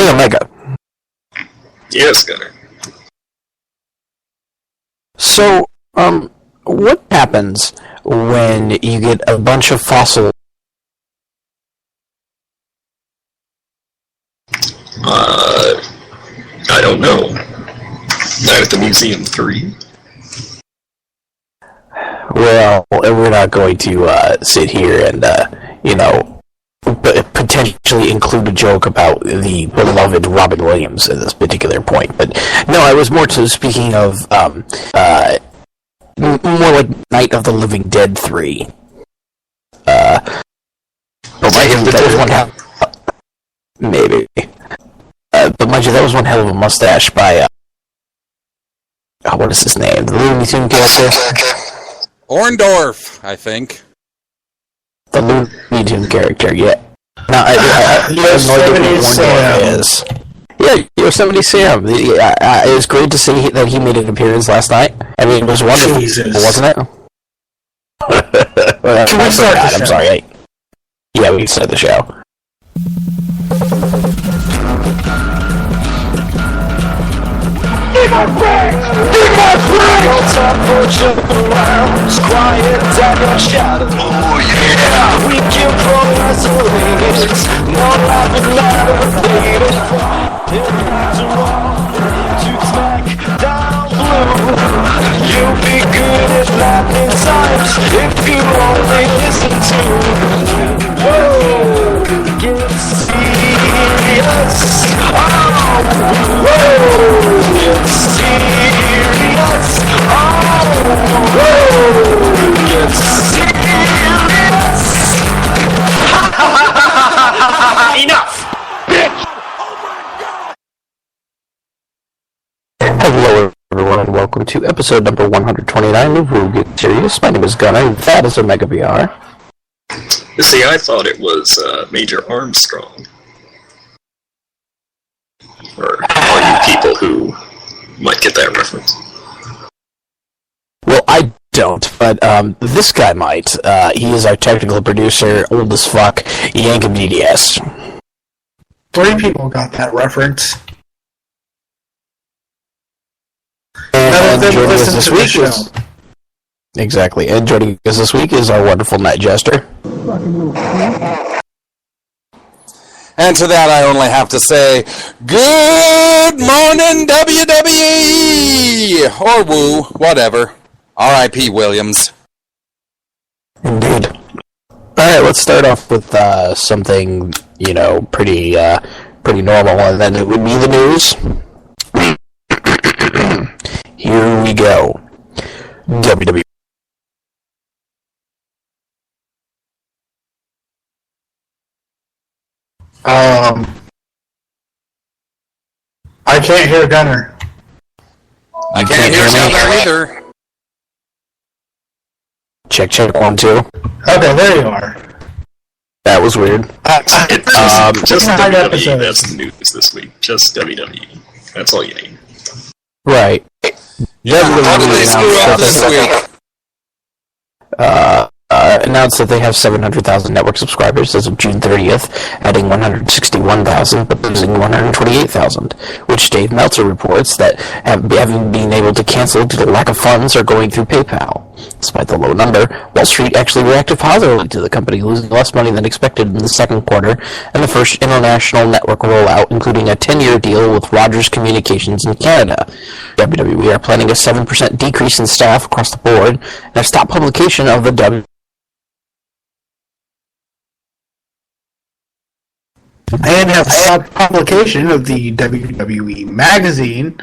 Hey, Omega. Yes, Gunner. So, what happens when you get a bunch of fossils? I don't know. Not at the Museum 3. Well, we're not going to sit here and, potentially include a joke about the beloved Robin Williams at this particular point. But no, I was more so speaking of more like Night of the Living Dead 3. But that was one maybe. But mind you, that was one hell of a mustache by what is his name? The Looney Tunes character? Orndorff, I think. The Looney Tunes character, yeah. Now, I have no idea what Orndorff is. Yeah, Yosemite Sam. It was great to see that he made an appearance last night. I mean, it was wonderful, wasn't it? Can we start the show? I'm sorry. Yeah, we can start the show. Be my friend! Be my friend! Don't talk much around. Quiet down your shadow. Oh yeah! We can pro wrestling. It's no laughing matter. Bleeding to walk to smack down blue. You'll be good at laughing times if you only listen to. Whoa! Get serious. Oh! Whoa! Get serious. Oh! Whoa! Get serious. Enough! Bitch! Hello, everyone, and welcome to episode number 129 of Woo Get Serious. My name is Gunnar, and that is Omega VR. See, I thought it was Major Armstrong. Or all you people who might get that reference. Well, I don't, but this guy might. He is our technical producer, old as fuck, Yankum DDS. 3 people got that reference. And joining us this week is... Exactly, and joining us this week is our wonderful Night Jester. And to that I only have to say, good morning, WWE! Or woo, whatever. R.I.P. Williams. Indeed. Alright, let's start off with something, pretty normal, and then it would be the news. Here we go. WWE. I can't hear Gunner. I can't hear Gunner either. Check, 1, 2. Okay, there you are. That was weird. Just WWE, that's the news this week. Just WWE. That's all you need. Right. Yeah, how did they screw up this week? Announced that they have 700,000 network subscribers as of June 30th, adding 161,000 but losing 128,000, which Dave Meltzer reports that having been able to cancel due to lack of funds are going through PayPal. Despite the low number, Wall Street actually reacted positively to the company losing less money than expected in the second quarter and the first international network rollout, including a 10-year deal with Rogers Communications in Canada. WWE are planning a 7% decrease in staff across the board and have stopped publication of the And have stopped publication of the WWE magazine.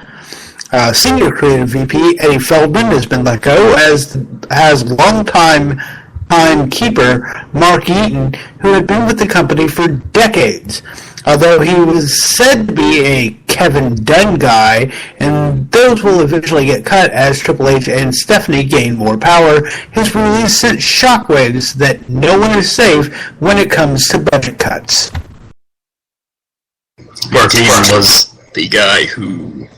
Senior creative VP Eddie Feldman has been let go, as has longtime timekeeper Mark Eaton, who had been with the company for decades. Although he was said to be a Kevin Dunn guy, and those will eventually get cut as Triple H and Stephanie gain more power, his release sent shockwaves that no one is safe when it comes to budget cuts. Mark Eaton was the guy who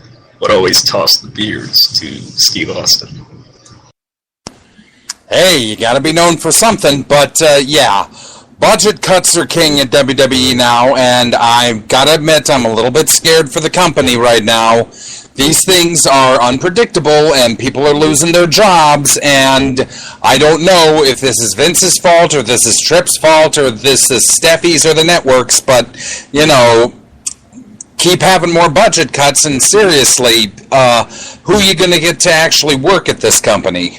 would always toss the beards to Steve Austin. Hey, you gotta be known for something, but yeah. Budget cuts are king at WWE now, and I've got to admit I'm a little bit scared for the company right now. These things are unpredictable, and people are losing their jobs, and I don't know if this is Vince's fault, or this is Tripp's fault, or this is Steffi's or the network's, but, you know, keep having more budget cuts, and seriously, who are you going to get to actually work at this company?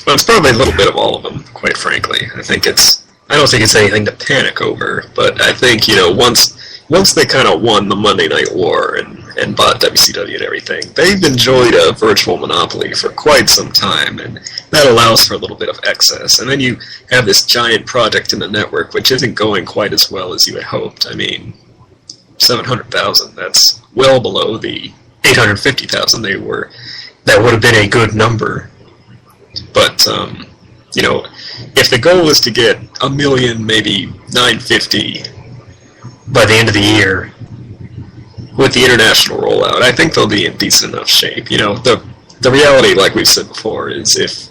Well, it's probably a little bit of all of them, quite frankly. I don't think it's anything to panic over, but I think, you know, once they kind of won the Monday Night War and bought WCW and everything, they've enjoyed a virtual monopoly for quite some time, and that allows for a little bit of excess. And then you have this giant project in the network, which isn't going quite as well as you had hoped. I mean, 700,000, that's well below the 850,000 they were. That would have been a good number. But, you know, if the goal is to get 1 million, maybe 950 by the end of the year with the international rollout, I think they'll be in decent enough shape. You know, the reality, like we've said before, is if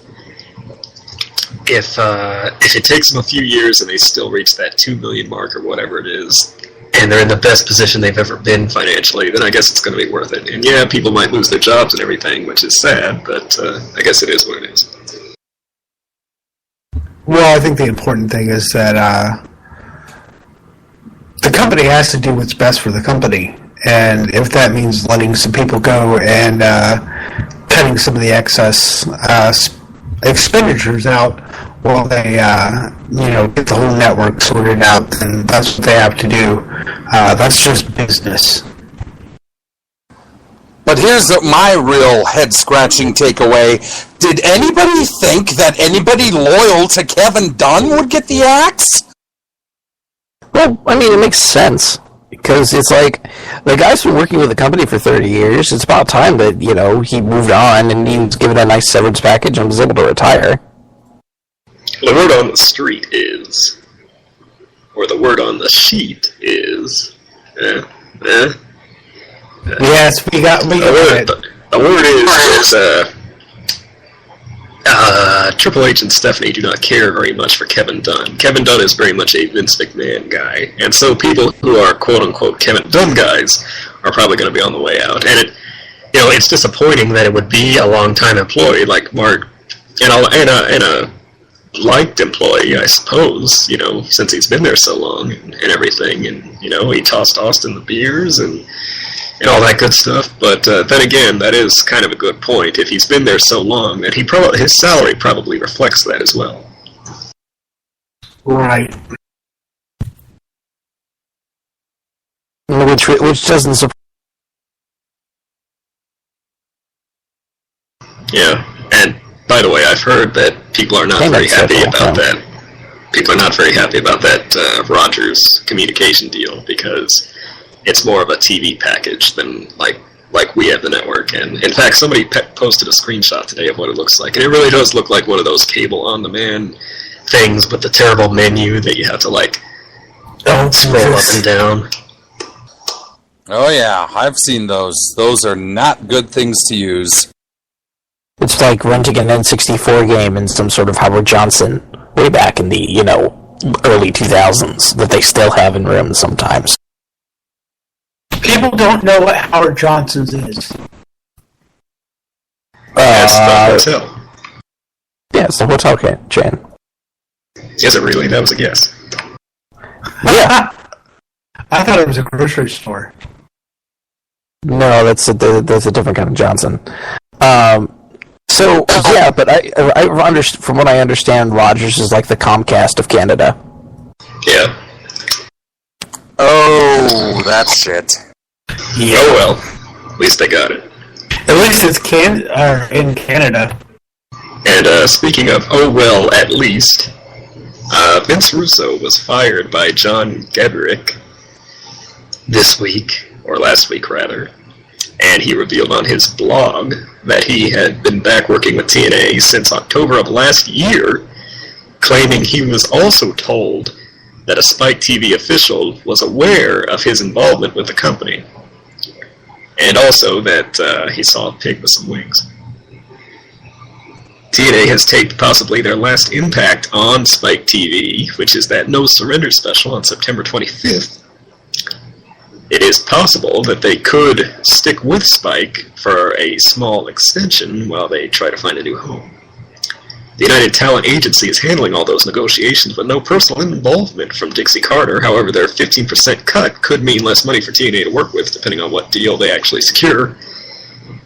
it takes them a few years and they still reach that 2 million mark or whatever it is, and they're in the best position they've ever been financially, then I guess it's going to be worth it. And yeah, people might lose their jobs and everything, which is sad, but I guess it is what it is. Well, I think the important thing is that the company has to do what's best for the company. And if that means letting some people go and cutting some of the excess expenditures out while they, get the whole network sorted out, then that's what they have to do. That's just business. But here's my real head-scratching takeaway. Did anybody think that anybody loyal to Kevin Dunn would get the axe? Well, I mean, it makes sense. Because it's like, the guy's been working with the company for 30 years. It's about time that, you know, he moved on and he was given a nice severance package and was able to retire. The word on the street is, or the word on the sheet is, Yes, we got it. The word is Triple H and Stephanie do not care very much for Kevin Dunn. Kevin Dunn is very much a Vince McMahon guy, and so people who are quote-unquote Kevin Dunn guys are probably going to be on the way out. And it's disappointing that it would be a long-time employee like Mark, and a liked employee, I suppose, you know, since he's been there so long and everything, and, you know, he tossed Austin the beers and all that good stuff. But then again, that is kind of a good point. If he's been there so long, that his salary probably reflects that as well. Right. Which doesn't surprise. Yeah, and by the way, I've heard that people are not very happy about that. People are not very happy about that Rogers communication deal, because it's more of a TV package than like we have the network. And in fact, somebody posted a screenshot today of what it looks like, and it really does look like one of those cable on-demand things with the terrible menu that you have to scroll up and down. Oh yeah, I've seen those. Those are not good things to use. It's like renting an N64 game in some sort of Howard Johnson way back in the, early 2000s that they still have in rooms sometimes. People don't know what Howard Johnson's is. That's the hotel. Yeah, it's the hotel chain. Is it really? That was a guess. Yeah. I thought it was a grocery store. No, that's a different kind of Johnson. So yeah, but I from what I understand, Rogers is like the Comcast of Canada. Yeah. Oh, that's shit. Yeah. Oh well, at least they got it. At least it's in Canada. And speaking of oh well, at least, Vince Russo was fired by John Gedrick this week, or last week rather, and he revealed on his blog that he had been back working with TNA since October of last year, claiming he was also told that a Spike TV official was aware of his involvement with the company, and also that he saw a pig with some wings. TNA has taped possibly their last impact on Spike TV, which is that No Surrender special on September 25th. It is possible that they could stick with Spike for a small extension while they try to find a new home. The United Talent Agency is handling all those negotiations with no personal involvement from Dixie Carter. However, their 15% cut could mean less money for TNA to work with, depending on what deal they actually secure.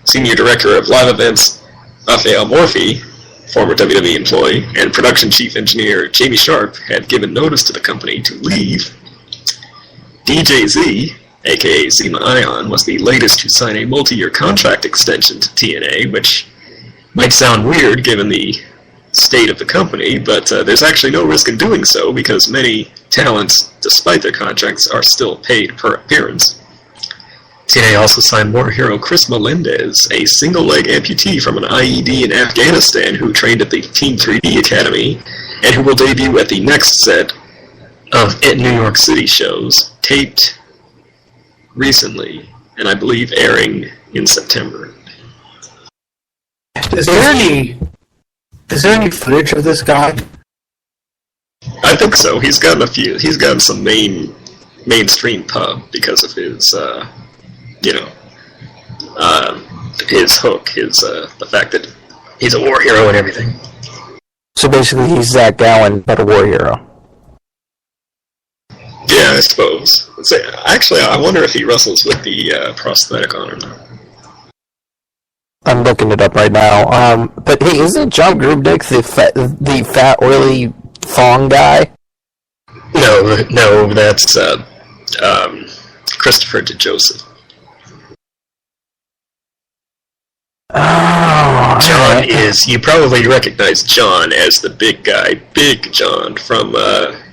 Senior Director of Live Events, Raphael Morphy, former WWE employee, and production chief engineer Jamie Sharp had given notice to the company to leave. DJZ, aka Zima Ion, was the latest to sign a multi-year contract extension to TNA, which might sound weird given the state of the company, but there's actually no risk in doing so because many talents, despite their contracts, are still paid per appearance. TNA also signed war hero Chris Melendez, a single-leg amputee from an IED in Afghanistan who trained at the Team 3D Academy, and who will debut at the next set of New York City shows, taped recently, and I believe airing in September. Is there any footage of this guy? I think so. He's gotten some mainstream pub because of his his hook, the fact that he's a war hero and everything. So basically, he's Zach Gowen, but a war hero. Yeah, I suppose. Actually, I wonder if he wrestles with the prosthetic on or not. I'm looking it up right now. But hey, isn't John Grubdick the fat, oily thong guy? No, that's Christopher DeJoseph. Oh, John is, you probably recognize John as the big guy, Big John from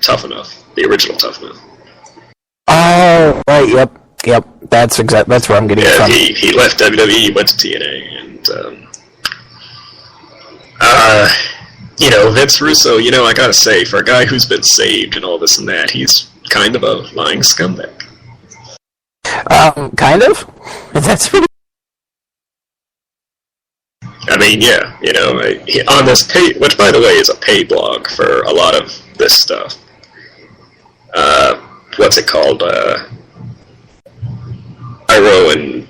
Tough Enough, the original Tough Enough. Oh, right, yep. That's where I'm getting it from. He left WWE, went to TNA, and Vince Russo, I gotta say, for a guy who's been saved and all this and that, he's kind of a lying scumbag. Kind of? That's pretty... I mean, yeah, on this pay, which by the way is a pay blog for a lot of this stuff. What's it called? Iro and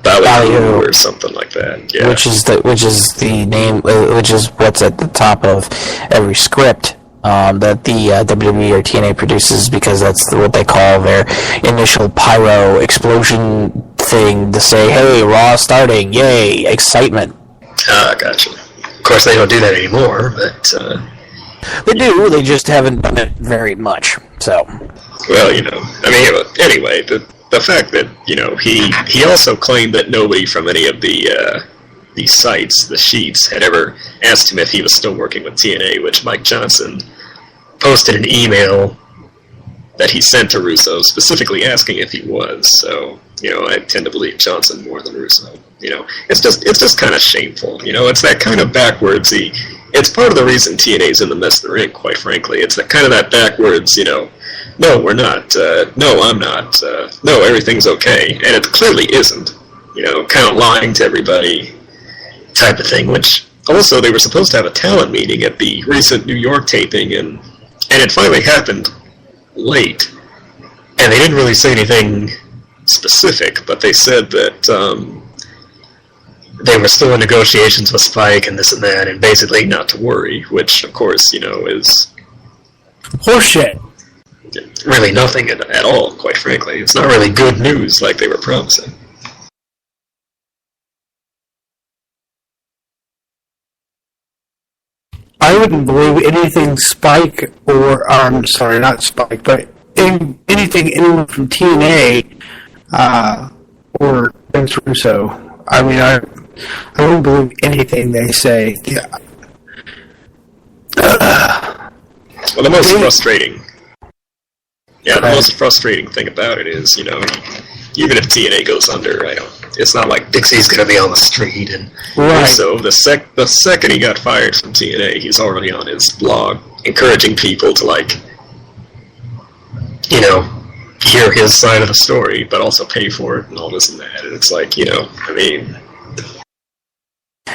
Ballyhoo or something like that. Yeah. Which is the name, which is what's at the top of every script that the WWE or TNA produces, because that's what they call their initial pyro explosion thing to say, hey, Raw starting, yay, excitement. Gotcha. Of course, they don't do that anymore, but... They do, they just haven't done it very much, so... Well, anyway, the fact that, he also claimed that nobody from any of the sites, the sheets, had ever asked him if he was still working with TNA, which Mike Johnson posted an email that he sent to Russo specifically asking if he was, so... I tend to believe Johnson more than Russo. It's just kind of shameful. It's that kind of backwardsy. It's part of the reason TNA's in the mess they're in, quite frankly. It's that kind of that backwards, no, we're not. No, I'm not. No, everything's okay. And it clearly isn't. Kind of lying to everybody type of thing, which also they were supposed to have a talent meeting at the recent New York taping, and it finally happened late. And they didn't really say anything specific, but they said that they were still in negotiations with Spike and this and that, and basically not to worry, which, of course, is... Horseshit. Really nothing at all, quite frankly. It's not really good news like they were promising. I wouldn't believe anything Spike or... sorry, not Spike, but anything from TNA or Vince Russo. I mean, I wouldn't believe anything they say. Yeah. Well, the most frustrating thing about it is, even if TNA goes under, it's not like Dixie's going to be on the street. And right. So the second he got fired from TNA, he's already on his blog encouraging people to, hear his side of the story, but also pay for it and all this and that. And it's like,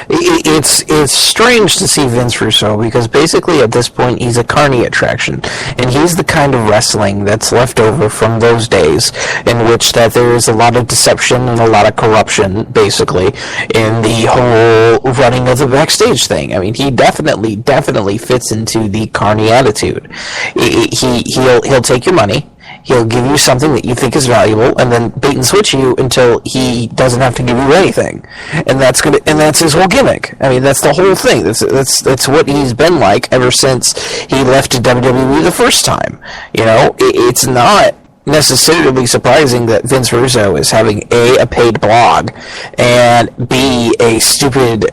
It's strange to see Vince Russo because basically at this point he's a carny attraction, and he's the kind of wrestling that's left over from those days in which that there is a lot of deception and a lot of corruption basically in the whole running of the backstage thing. I mean, he definitely fits into the carny attitude. He'll take your money. He'll give you something that you think is valuable, and then bait and switch you until he doesn't have to give you anything, and that's his whole gimmick. I mean, that's the whole thing. That's what he's been like ever since he left WWE the first time. You know, it's not necessarily surprising that Vince Russo is having a paid blog, and b a stupid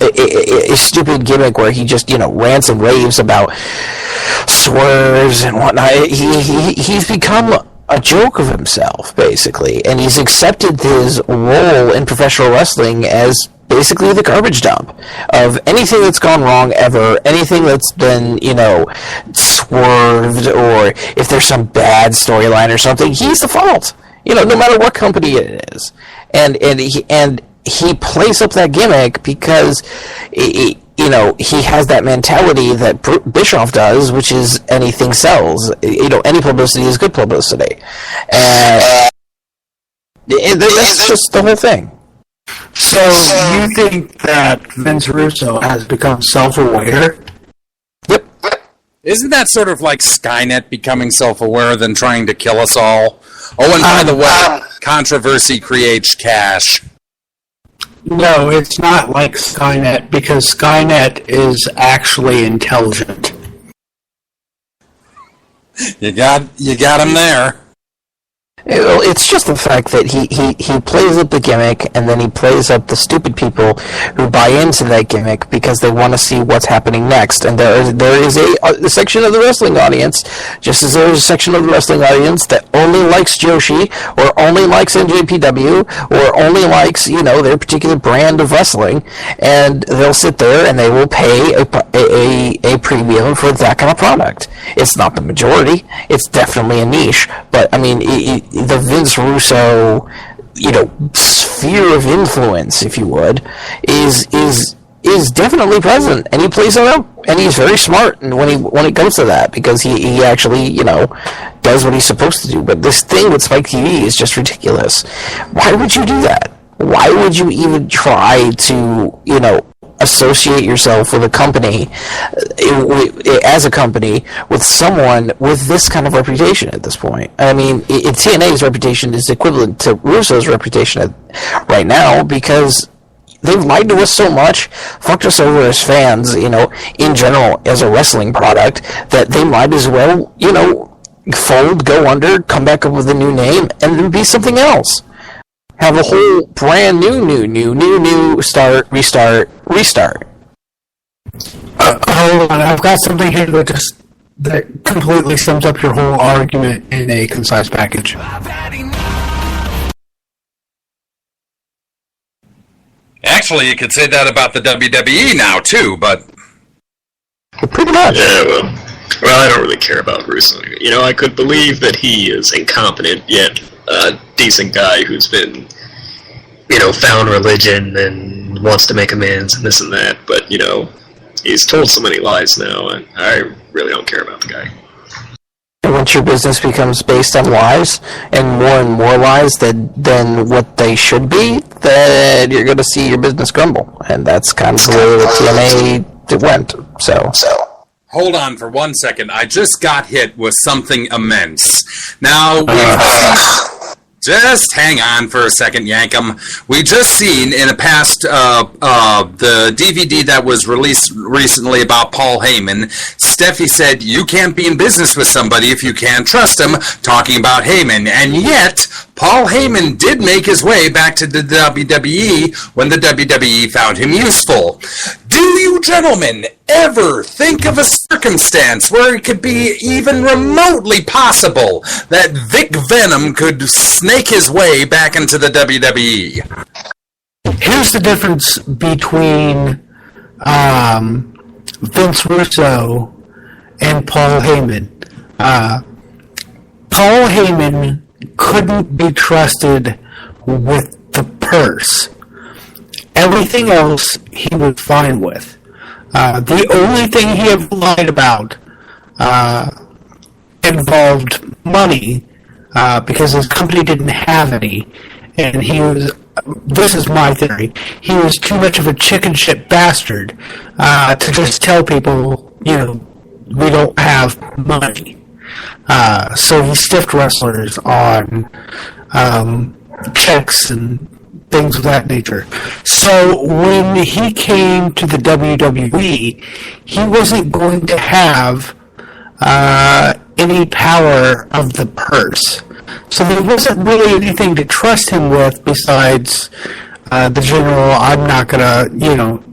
a stupid gimmick where he just, rants and raves about swerves and whatnot. He's become a joke of himself, basically, and he's accepted his role in professional wrestling as basically the garbage dump of anything that's gone wrong ever, anything that's been, swerved, or if there's some bad storyline or something, he's the fault. No matter what company it is. And he plays up that gimmick because, he has that mentality that Bischoff does, which is anything sells. Any publicity is good publicity. And that's just the whole thing. So you think that Vince Russo has become self-aware? Yep. Isn't that sort of like Skynet becoming self-aware than trying to kill us all? Oh, and by the way, controversy creates cash. No, it's not like Skynet, because Skynet is actually intelligent. You got him there. It's just the fact that he plays up the gimmick, and then he plays up the stupid people who buy into that gimmick because they want to see what's happening next. And there is a section of the wrestling audience, just as there is a section of the wrestling audience that only likes Joshi, or only likes NJPW, or only likes, their particular brand of wrestling, and they'll sit there and they will pay a premium for that kind of product. It's not the majority. It's definitely a niche, but I mean, the Vince Russo, sphere of influence, if you would, is definitely present, and he plays it up, and he's very smart. And when it comes to that, because he actually, does what he's supposed to do. But this thing with Spike TV is just ridiculous. Why would you do that? Why would you even try to, associate yourself with a company, as a company, with someone with this kind of reputation at this point? I mean, TNA's reputation is equivalent to Russo's reputation right now, because they've lied to us so much, fucked us over as fans, in general, as a wrestling product, that they might as well, fold, go under, come back up with a new name, and then be something else. Have a whole brand new start, restart. Hold on, I've got something here that completely sums up your whole argument in a concise package. Actually, you could say that about the WWE now, too, but... Pretty much. Yeah, well, I don't really care about Russo. I could believe that he is incompetent, yet a decent guy who's been, found religion and wants to make amends and this and that, but, he's told so many lies now, and I really don't care about the guy. Once your business becomes based on lies, and more lies than what they should be, then you're going to see your business crumble. And that's kind of the way that TNA went. So. Hold on for 1 second. I just got hit with something immense. Now, just hang on for a second, Yankum. We just seen in a past, the DVD that was released recently about Paul Heyman, Steffi said, you can't be in business with somebody if you can't trust him, talking about Heyman. And yet, Paul Heyman did make his way back to the WWE when the WWE found him useful. Do you gentlemen ever think of a circumstance where it could be even remotely possible that Vic Venom could snake his way back into the WWE? Here's the difference between Vince Russo and Paul Heyman. Paul Heyman couldn't be trusted with the purse. Everything else he was fine with. The only thing he ever lied about involved money because his company didn't have any, and he was. This is my theory. He was too much of a chicken shit bastard to just tell people, we don't have money. So he stiffed wrestlers on checks and things of that nature. So when he came to the WWE, he wasn't going to have any power of the purse. So there wasn't really anything to trust him with besides the general, I'm not going to,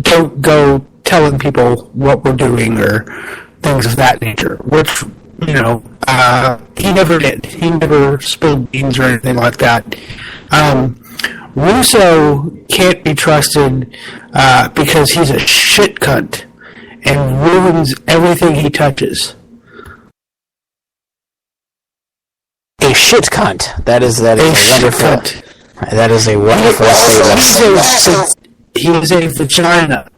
don't go telling people what we're doing or things of that nature, which, he never did. He never spilled beans or anything like that. Russo can't be trusted because he's a shit cunt and ruins everything he touches. A shit cunt. That is a wonderful. Cunt. That is a wonderful statement. He is a vagina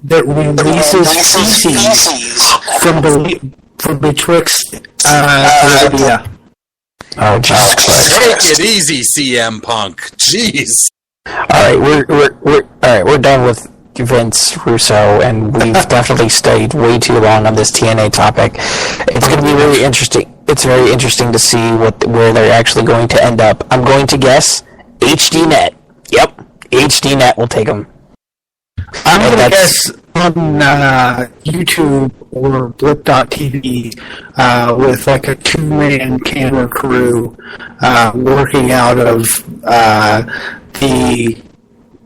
that releases feces from betwixt labia. Oh Jesus Christ! Take it easy, CM Punk. Jeez. All right, we're done with Vince Russo, and we've definitely stayed way too long on this TNA topic. It's going to be really interesting. It's very interesting to see where they're actually going to end up. I'm going to guess HDNet. Yep, HDNet will take them. I'm going to guess on YouTube or Blip.tv with like a 2-man camera crew working out of the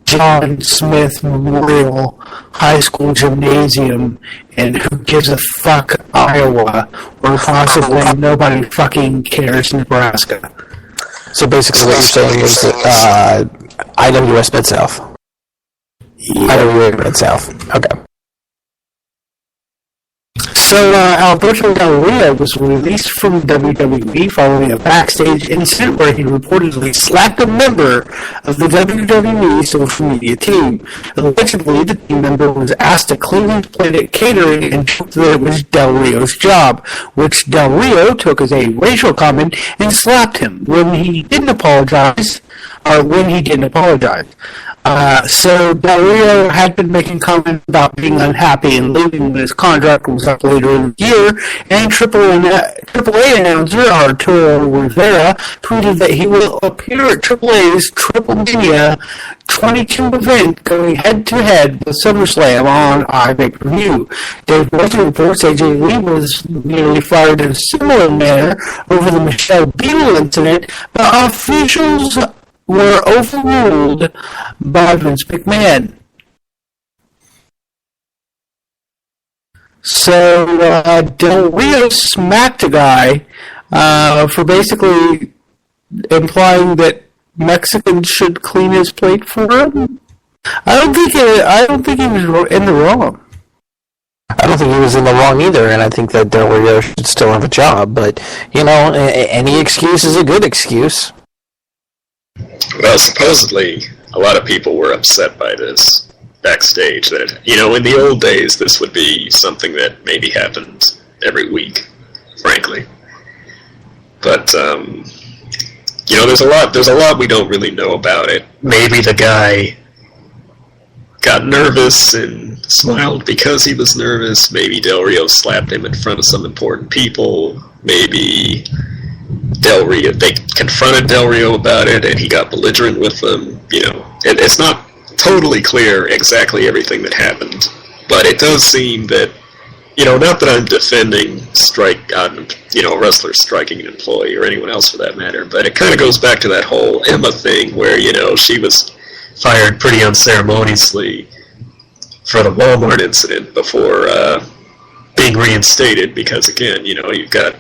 John Smith Memorial High School Gymnasium in Who Gives a Fuck, Iowa, or possibly Nobody Fucking Cares, Nebraska. So basically what you're saying is IWS Mid-South. Yeah. IWS Mid-South. Okay. So, Alberto Del Rio was released from WWE following a backstage incident where he reportedly slapped a member of the WWE social media team. Allegedly, the team member was asked to clean his plate at catering and joked that it was Del Rio's job, which Del Rio took as a racial comment and slapped him when he didn't apologize. So Del Rio had been making comments about being unhappy and leaving when his contract was up later in the year, and AAA announcer Arturo Rivera tweeted that he will appear at AAA's Triple Mania 22 event going head-to-head with SummerSlam on iPay-Per-View. Dave Wilson reports AJ Lee was nearly fired in a similar manner over the Michelle Beadle incident, but officials were overruled by Vince McMahon. So, Del Rio smacked a guy for basically implying that Mexicans should clean his plate for him. I don't think he was in the wrong. I don't think he was in the wrong either, and I think that Del Rio should still have a job, but, any excuse is a good excuse. Well, supposedly, a lot of people were upset by this backstage. That, in the old days, this would be something that maybe happened every week, frankly. But, there's a lot we don't really know about it. Maybe the guy got nervous and smiled because he was nervous. Maybe Del Rio slapped him in front of some important people. Maybe they confronted Del Rio about it, and he got belligerent with them. It's not totally clear exactly everything that happened, but it does seem that, not that I'm defending a wrestler striking an employee or anyone else for that matter, but it kind of goes back to that whole Emma thing where, she was fired pretty unceremoniously for the Walmart incident before being reinstated because, again, you've got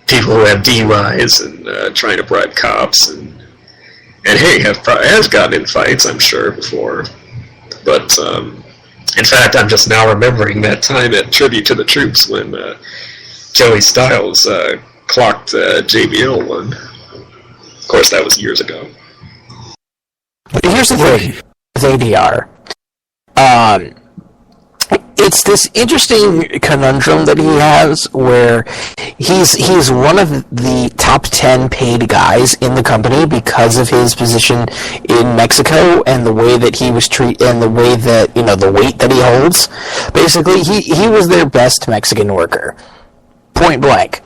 people who have DUIs and trying to bribe cops and hey, has gotten in fights, I'm sure, before. But, in fact, I'm just now remembering that time at Tribute to the Troops when Joey Styles clocked JBL one. Of course, that was years ago. Here's the thing. with ADR. It's this interesting conundrum that he has where he's one of the top 10 paid guys in the company because of his position in Mexico and the way that he was treated and the way that, the weight that he holds. Basically, he was their best Mexican worker. Point blank.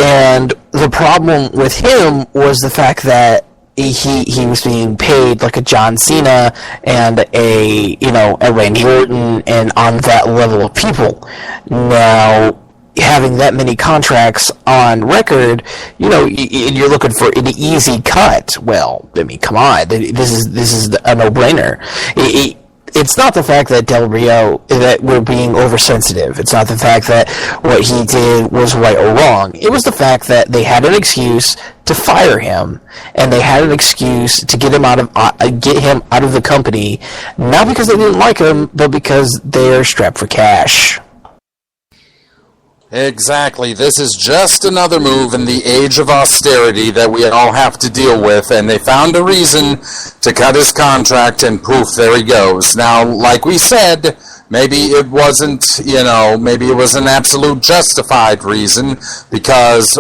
And the problem with him was the fact that he was being paid like a John Cena and a Randy Orton and on that level of people. Now, having that many contracts on record, you're looking for an easy cut. Well, I mean, come on, this is a no-brainer. It's not the fact that Del Rio, that we're being oversensitive. It's not the fact that what he did was right or wrong. It was the fact that they had an excuse to fire him, and they had an excuse to get him out of the company, not because they didn't like him, but because they're strapped for cash. Exactly. This is just another move in the age of austerity that we all have to deal with, and they found a reason to cut his contract, and poof, there he goes. Now, like we said, maybe it wasn't, maybe it was an absolute justified reason, because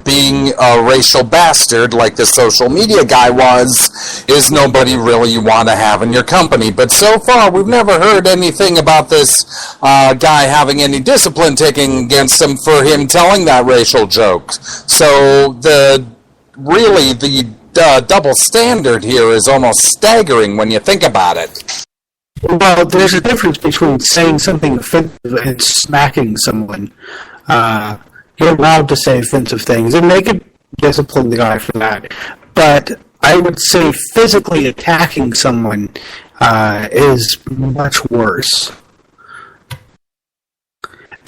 being a racial bastard like the social media guy is nobody really you want to have in your company. But so far, we've never heard anything about this guy having any discipline taken against him for him telling that racial joke. So the double standard here is almost staggering when you think about it. Well, there's a difference between saying something offensive and smacking someone. You're allowed to say offensive things, and they could discipline the guy for that. But I would say physically attacking someone is much worse.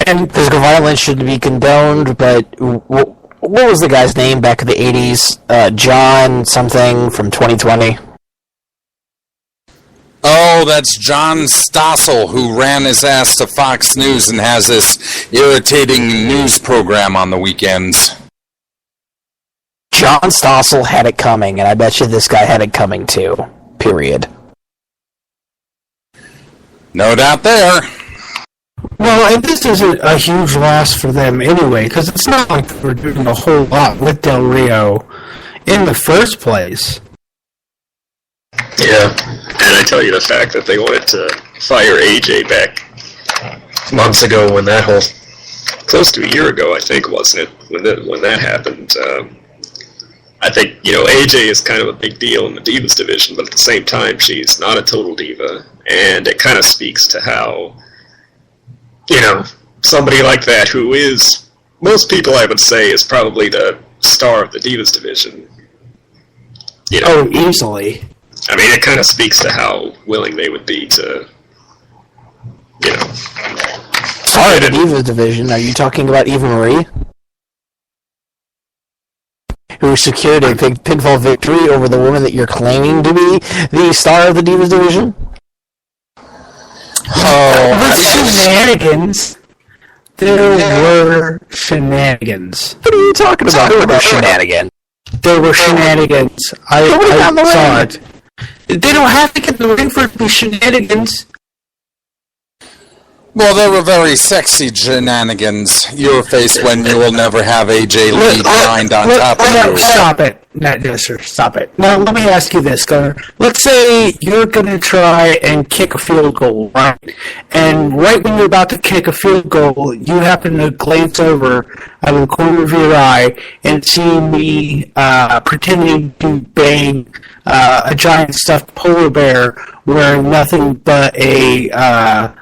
And physical violence should be condoned, but what was the guy's name back in the 80s? John something from 2020? Oh, that's John Stossel, who ran his ass to Fox News and has this irritating news program on the weekends. John Stossel had it coming, and I bet you this guy had it coming too. Period. No doubt there. Well, and this isn't a huge loss for them anyway, because it's not like they were doing a whole lot with Del Rio in the first place. Yeah, and I tell you, the fact that they wanted to fire AJ back months ago, when that whole, close to a year ago, I think, wasn't it, when that happened. I think, AJ is kind of a big deal in the Divas division, but at the same time, she's not a total diva, and it kind of speaks to how, somebody like that, who is, most people I would say, is probably the star of the Divas division. Oh, easily. I mean, it kind of speaks to how willing they would be to, Sorry, the Divas division. Are you talking about Eva Marie? Who secured a big pinfall victory over the woman that you're claiming to be the star of the Divas division? Oh, shenanigans. There were shenanigans. What are you talking about? There were shenanigans. There were shenanigans. I saw it. They don't have to get in the ring for it to be shenanigans. Well, they were very sexy shenanigans. Your face when you will never have AJ Lee behind on top of you. Stop it. No, sir, stop it. Now, let me ask you this, Gunnar. Let's say you're going to try and kick a field goal, right? And right when you're about to kick a field goal, you happen to glance over out of the corner of your eye and see me pretending to bang a giant stuffed polar bear wearing nothing but a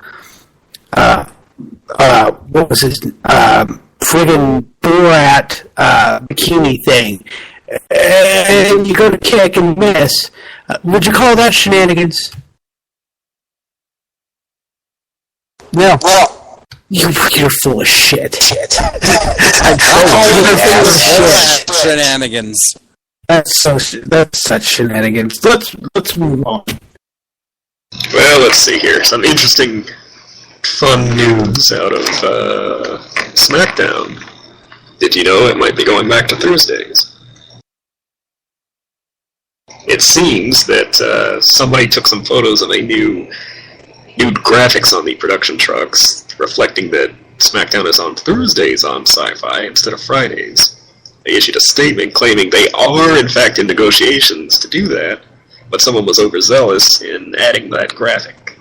what was his friggin' Borat bikini thing, and you go to kick and miss. Would you call that shenanigans? No. Well, you're full of shit. I call it shenanigans. That's such shenanigans. Let's move on. Well, let's see here. Some interesting, fun news out of SmackDown. Did you know it might be going back to Thursdays? it seems that somebody took some photos of a new graphics on the production trucks, reflecting that SmackDown is on Thursdays on Sci-Fi instead of Fridays. They issued a statement claiming they are, in fact, in negotiations to do that, but someone was overzealous in adding that graphic.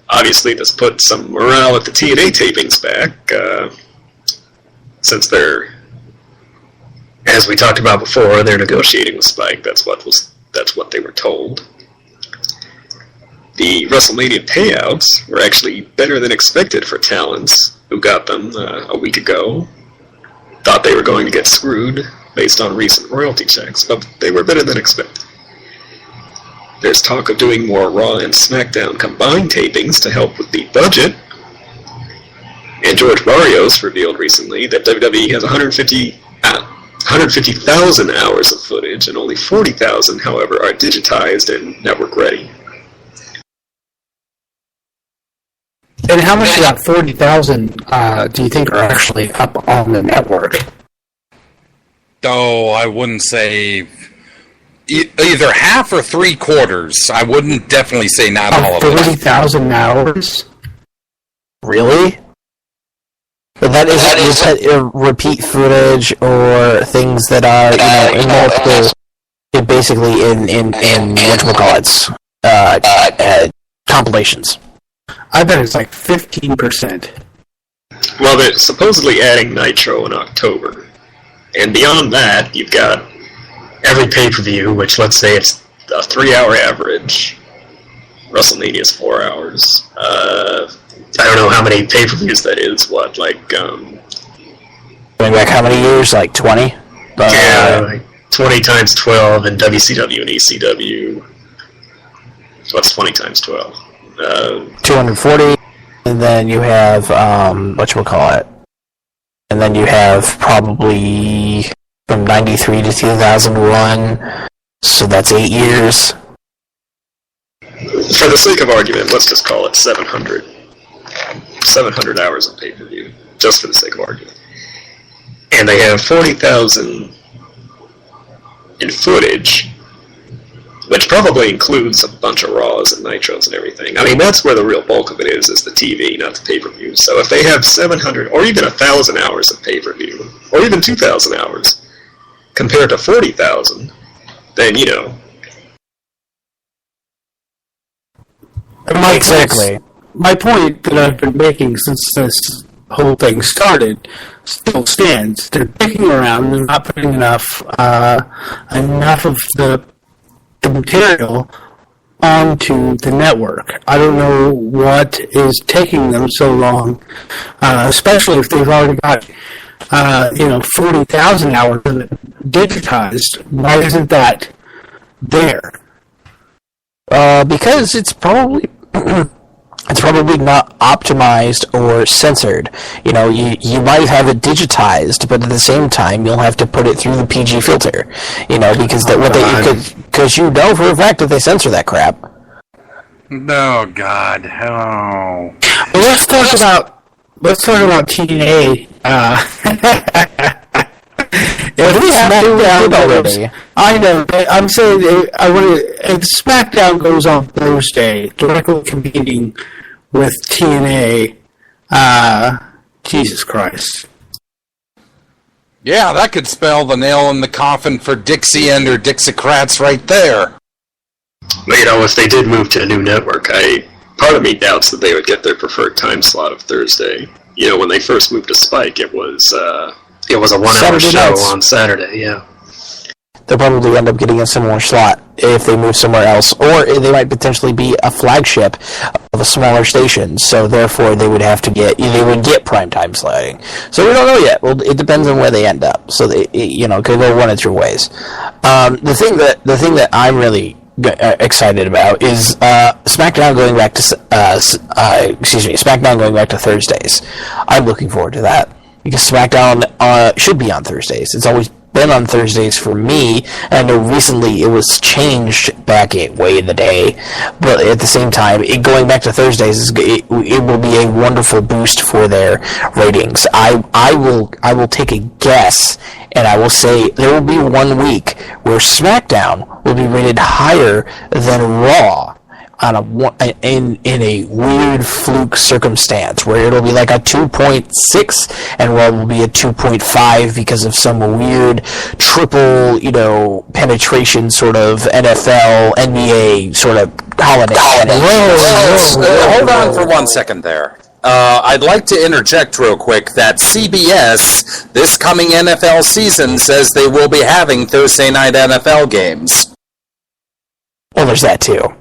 Obviously, this put some morale at the TNA tapings back, since they're, as we talked about before, they're negotiating with Spike. That's what they were told. The WrestleMania payouts were actually better than expected for talents who got them a week ago. Thought they were going to get screwed based on recent royalty checks, but they were better than expected. There's talk of doing more Raw and SmackDown combined tapings to help with the budget. And George Barrios revealed recently that WWE has 150,000 hours of footage, and only 40,000, however, are digitized and network ready. And how much of that 40,000 do you think are actually up on the network? Oh, I wouldn't say either half or three quarters. I wouldn't definitely say not all of it. 40,000 hours? Really? But that isn't repeat footage or things that are, in multiple, basically in whatchamacallits, compilations. I bet it's like 15%. Well, they're supposedly adding Nitro in October. And beyond that, you've got every pay-per-view, which let's say it's a 3-hour average. WrestleMania is 4 hours. I don't know how many pay-per-views that is. What, like, Going back how many years? Like 20? Yeah, like 20 times 12 in WCW and ECW. So what's 20 times 12? 240, and then you have, whatchamacallit, and then you have probably from 93 to 2001, so that's 8 years. For the sake of argument, let's just call it 700. 700 hours of pay-per-view, just for the sake of argument. And they have 40,000 in footage, which probably includes a bunch of Raws and Nitros and everything. I mean, that's where the real bulk of it is the TV, not the pay-per-view. So if they have 700 or even 1,000 hours of pay-per-view, or even 2,000 hours, compared to 40,000, then, Exactly. My point that I've been making since this whole thing started still stands. They're picking around, they're not putting enough of the material onto the network. I don't know what is taking them so long, especially if they've already got 40,000 hours of it digitized. Why isn't that there? Because it's probably not optimized or censored. You might have it digitized, but at the same time, you'll have to put it through the PG filter. Because because you know for a fact that they censor that crap. Oh God! Oh. Well, let's talk about TNA. I know. I'm saying if SmackDown goes on Thursday, directly competing with TNA. Jesus Christ. Yeah, that could spell the nail in the coffin for Dixie and her Dixiecrats right there. But, if they did move to a new network, part of me doubts that they would get their preferred time slot of Thursday. When they first moved to Spike, it was a 1-hour show on Saturday, yeah. They'll probably end up getting a similar slot if they move somewhere else, or they might potentially be a flagship of a smaller station, so therefore they would get primetime slotting. So we don't know yet. Well, it depends on where they end up. So it could go one of two ways. The thing that I'm really excited about is SmackDown going back to SmackDown going back to Thursdays. I'm looking forward to that because SmackDown should be on Thursdays. It's always been on Thursdays for me, and I know recently it was changed back way in the day, but at the same time, going back to Thursdays, it will be a wonderful boost for their ratings. I will take a guess And I will say there will be 1 week where SmackDown will be rated higher than Raw in a weird fluke circumstance where it'll be like a 2.6 and Raw will be a 2.5 because of some weird triple, penetration sort of NFL, NBA sort of holiday. Hold on for 1 second there. I'd like to interject real quick that CBS, this coming NFL season, says they will be having Thursday night NFL games. Well, there's that too.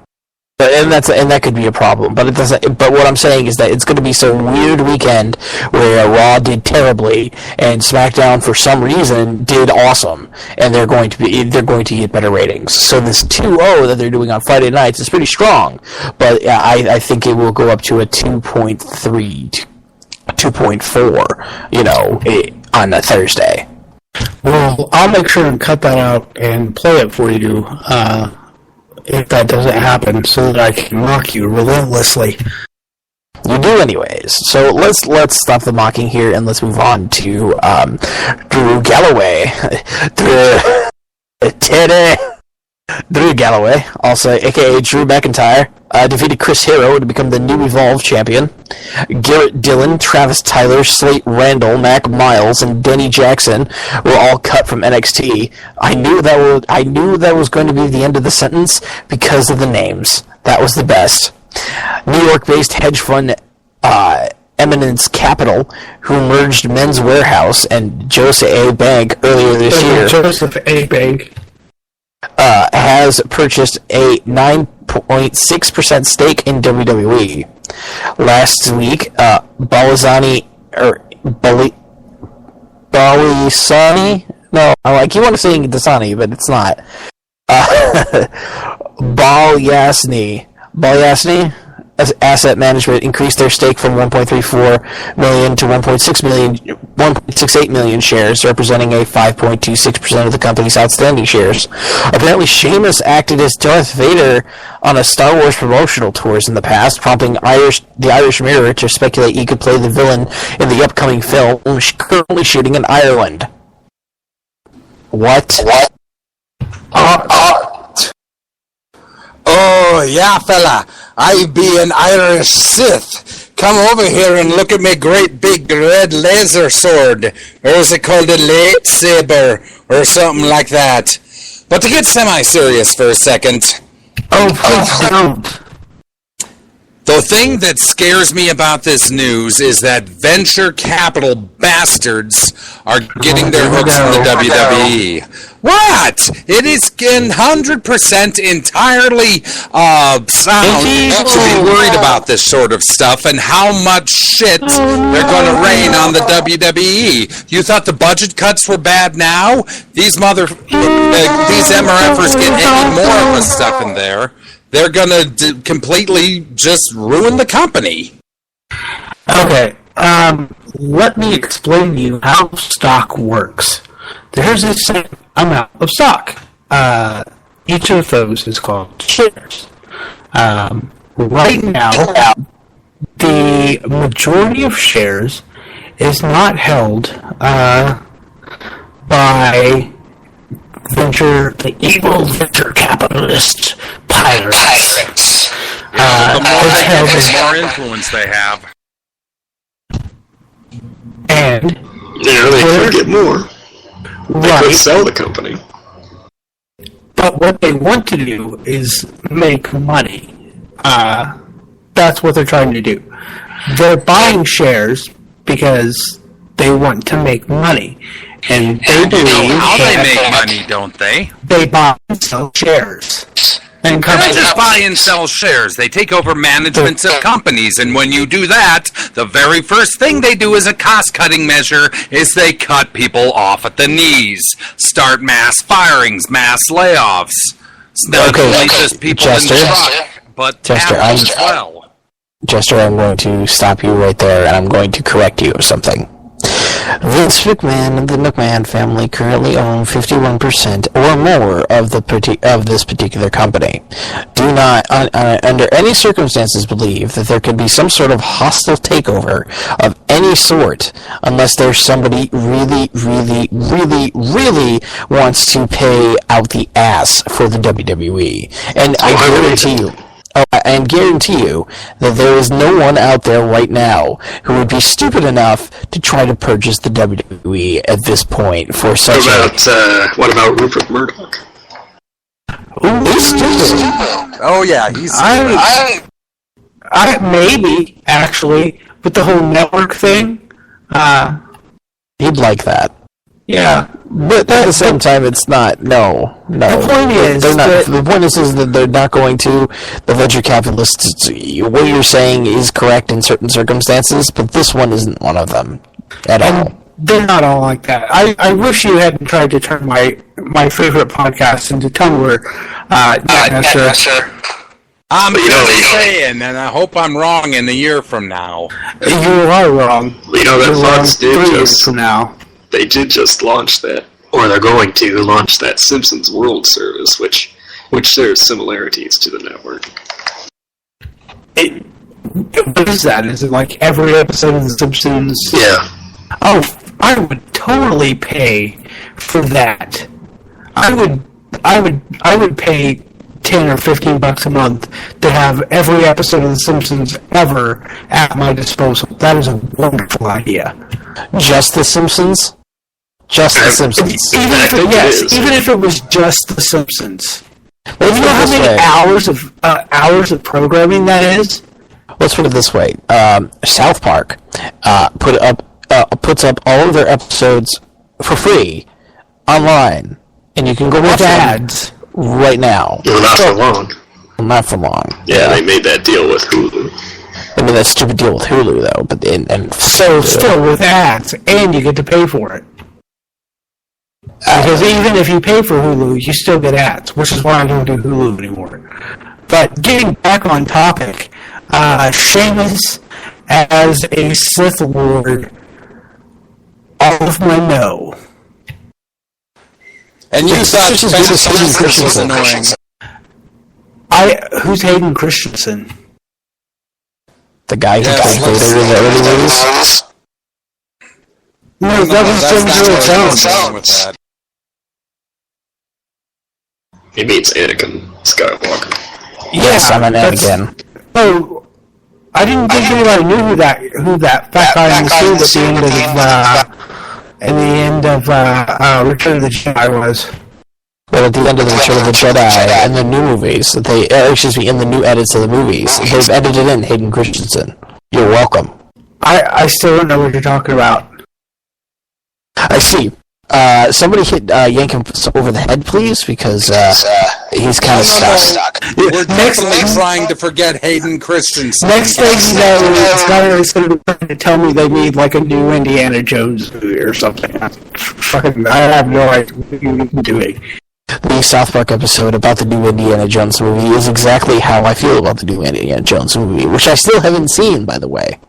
And that could be a problem, but it doesn't. But what I'm saying is that it's going to be some weird weekend where Raw did terribly and SmackDown for some reason did awesome, and they're going to get better ratings. So this 2-0 that they're doing on Friday nights is pretty strong, but I think it will go up to a 2.3, 2.4, on a Thursday. Well, I'll make sure and cut that out and play it for you. If that doesn't happen, so that I can mock you relentlessly. You do anyways. So let's stop the mocking here and let's move on to Drew Galloway. Drew Galloway, also aka Drew McIntyre, defeated Chris Hero to become the new Evolve champion. Garrett Dillon, Travis Tyler, Slate Randall, Mac Miles, and Denny Jackson were all cut from NXT. I knew that was going to be the end of the sentence because of the names. That was the best. New York-based hedge fund Eminence Capital, who merged Men's Warehouse and Joseph A. Bank earlier this year. Joseph A. Bank. Has purchased a 9.6% stake in WWE. Last week, Balisani. No, I keep want to say Dasani, but it's not. Balyasny Asset Management increased their stake from 1.34 million to 1.68 million shares, representing a 5.26% of the company's outstanding shares. Apparently, Sheamus acted as Darth Vader on a Star Wars promotional tours in the past, prompting the Irish Mirror to speculate he could play the villain in the upcoming film, currently shooting in Ireland. What? Oh, yeah, fella. I be an Irish Sith. Come over here and look at my great big red laser sword. Or is it called a lightsaber? Or something like that. But to get semi-serious for a second. Oh, please don't. The thing that scares me about this news is that venture capital bastards are getting their hooks from the WWE. What? It is 100% entirely sound to be worried about this sort of stuff and how much shit they're going to rain on the WWE. You thought the budget cuts were bad now? These MRFers get any more of the stuff in there, they're going to completely just ruin the company. Okay, let me explain to you how stock works. There's a set amount of stock. Each of those is called shares. Right now, the majority of shares is not held by the evil venture capitalist pirates. The more they have, the more influence they have. And they could get more. They could sell the company. But what they want to do is make money. That's what they're trying to do. They're buying shares because they want to make money. And they believe how they make money, don't they? They buy and sell shares. And they don't just buy and sell shares. They take over managements of companies, and when you do that, the very first thing they do as a cost-cutting measure is they cut people off at the knees, start mass firings, mass layoffs. Not only just people in the truck, but talent as well. Jester, I'm going to stop you right there, and I'm going to correct you of something. Vince McMahon and the McMahon family currently own 51% or more of this particular company. Do not, under any circumstances, believe that there could be some sort of hostile takeover of any sort unless there's somebody really, really, really, really wants to pay out the ass for the WWE. And I guarantee you that there is no one out there right now who would be stupid enough to try to purchase the WWE at this point for such what about Rupert Murdoch? Ooh, he's stupid. Oh yeah, he's. I maybe actually with the whole network thing. He'd like that. Yeah, but at the same time, it's not. No. The point is, they're not. The point is that they're not going to. The venture capitalists. What you're saying is correct in certain circumstances, but this one isn't one of them at all. They're not all like that. I wish you hadn't tried to turn my favorite podcast into Tumblr. Sure. I'm just saying, and I hope I'm wrong in a year from now. You are wrong. That Fox did 3 years from now. They did just launch that, or they're going to launch that Simpsons World Service, which shares similarities to the network. What is that? Is it like every episode of The Simpsons? Yeah. Oh, I would totally pay for that. I would pay $10 or $15 a month to have every episode of The Simpsons ever at my disposal. That is a wonderful idea. Just The Simpsons? Just The Simpsons. Even if it was just The Simpsons. Well, you know how many hours of programming that is? Let's put it this way: South Park puts up all of their episodes for free online, and you can go watch ads right now. Well, not for long. Not for long. Yeah, they made that deal with Hulu. I mean, that stupid deal with Hulu, though. But still with ads, and you get to pay for it. Because even if you pay for Hulu, you still get ads, which is why I don't do Hulu anymore. But getting back on topic, Sheamus as a Sith Lord, all of my no. And you thought Hayden Christensen annoying. Who's Hayden Christensen? The guy who played Vader in the early movies? No, that was James Earl Jones. He meets Anakin Skywalker. Yes, I'm an Anakin. Oh, I didn't think anybody knew who that fat guy in the suit at the end of Return of the Jedi was. Well, at the end of the Return of the Jedi and the new movies, in the new edits of the movies, they've edited in Hayden Christensen. You're welcome. I still don't know what you're talking about. I see. Somebody yank him over the head, please, because he's kind of stuck. We're definitely trying to forget Hayden Christensen. Next thing you know, Skyler's going to tell me they need like a new Indiana Jones movie or something. I have no idea what you're doing. The South Park episode about the new Indiana Jones movie is exactly how I feel about the new Indiana Jones movie, which I still haven't seen, by the way.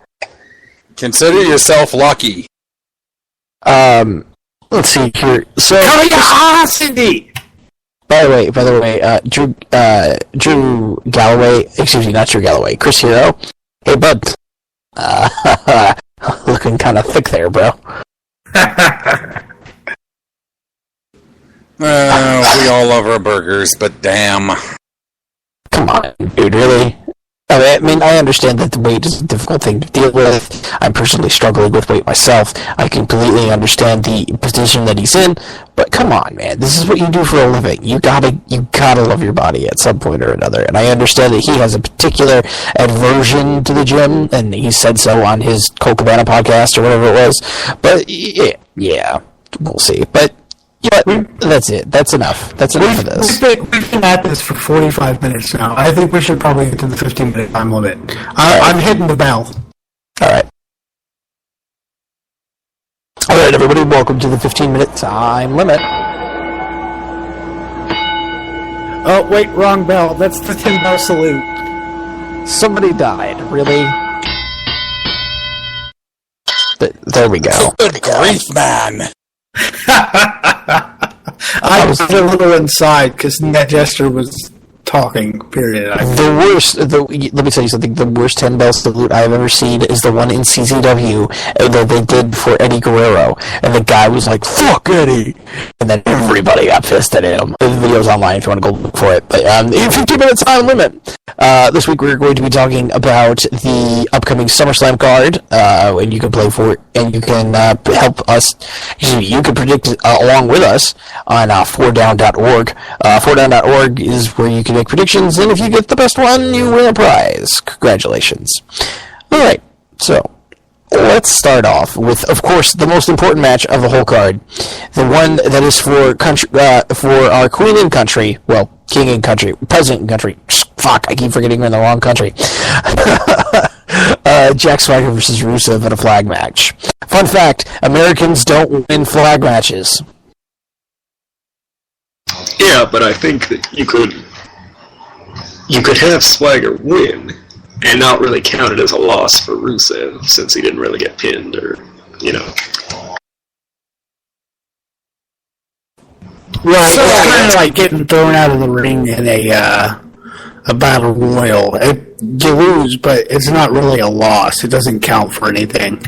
Consider yourself lucky. Let's see here. So, Cindy! By the way, Drew Galloway, excuse me, not Drew Galloway, Chris Hero. Hey, bud. Looking kind of thick there, bro. We all love our burgers, but damn. Come on, dude, really? I mean, I understand that the weight is a difficult thing to deal with. I'm personally struggling with weight myself. I completely understand the position that he's in, but come on, man. This is what you do for a living. You gotta love your body at some point or another. And I understand that he has a particular aversion to the gym, and he said so on his Cole Cabana podcast or whatever it was. But yeah, we'll see. But yeah, that's it. That's enough. That's enough of this. We've been at this for 45 minutes now. I think we should probably get to the 15-minute time limit. I'm hitting the bell. All right, everybody, welcome to the 15-minute time limit. Oh, wait, wrong bell. That's the 10-bell salute. Somebody died. Really? There we go. Good grief, man. I was a little inside because that Jester was talking, period. The worst, let me tell you something, the worst 10 bell salute I've ever seen is the one in CZW that they did for Eddie Guerrero, and the guy was like, "Fuck Eddie!" And then everybody got pissed at him. The video's online if you want to go look for it. But 15 minutes time limit. This week we're going to be talking about the upcoming SummerSlam card, and you can play for it, and you can help us, you can predict it along with us on 4down.org. 4down.org is where you can make predictions, and if you get the best one, you win a prize. Congratulations. Alright, so let's start off with, of course, the most important match of the whole card. The one that is for country, for our queen in country, well, king in country, president in country. Fuck, I keep forgetting we're in the wrong country. Jack Swagger versus Rusev in a flag match. Fun fact, Americans don't win flag matches. Yeah, but I think that you could have Swagger win and not really count it as a loss for Rusev, since he didn't really get pinned, or, you know. Right, it's kind of like getting thrown out of the ring in a battle royal. You lose, but it's not really a loss. It doesn't count for anything.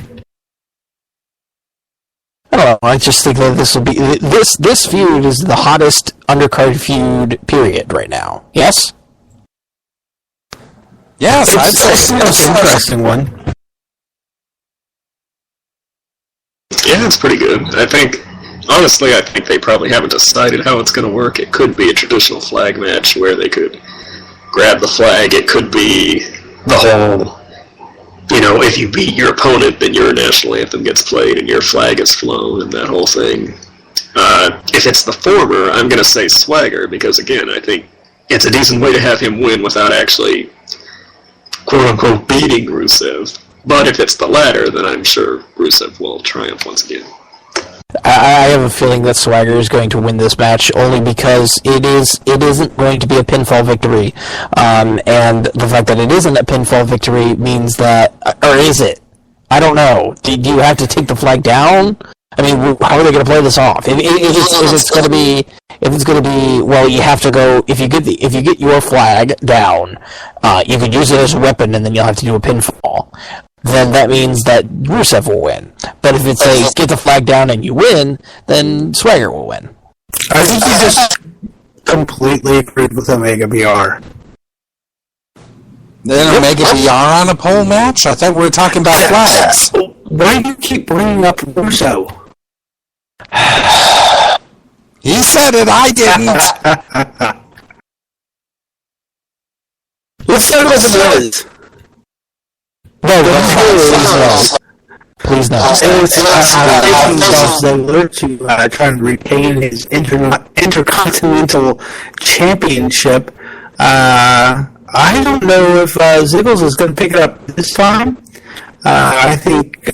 I don't know, I just think that this will be, this feud is the hottest undercard feud, period, right now. Yes? Yes, I'd say It's the most interesting one. Yeah, it's pretty good. Honestly, I think they probably haven't decided how it's going to work. It could be a traditional flag match where they could grab the flag. It could be the whole, if you beat your opponent, then your national anthem gets played and your flag is flown and that whole thing. If it's the former, I'm going to say Swagger, because again, I think it's a decent way to have him win without actually, quote-unquote, beating Rusev. But if it's the latter, then I'm sure Rusev will triumph once again. I have a feeling that Swagger is going to win this match only because it isn't going to be a pinfall victory, and the fact that it isn't a pinfall victory means that, or is it? I don't know. Do you have to take the flag down? I mean, how are they going to play this off? If it's going to be, well, you have to go. If you get your flag down, you could use it as a weapon, and then you'll have to do a pinfall. Then that means that Rusev will win. But if it's a get the flag down and you win, then Swagger will win. I think you just completely agreed with Omega BR. Then Omega BR on a pole match? I thought we were talking about flags. Why do you keep bringing up Russo? He said it, I didn't. Let's start with the Miz. No, please no. It's taking Dolph Ziggler to try and retain his Intercontinental Championship. I don't know if Ziggles is going to pick it up this time. I think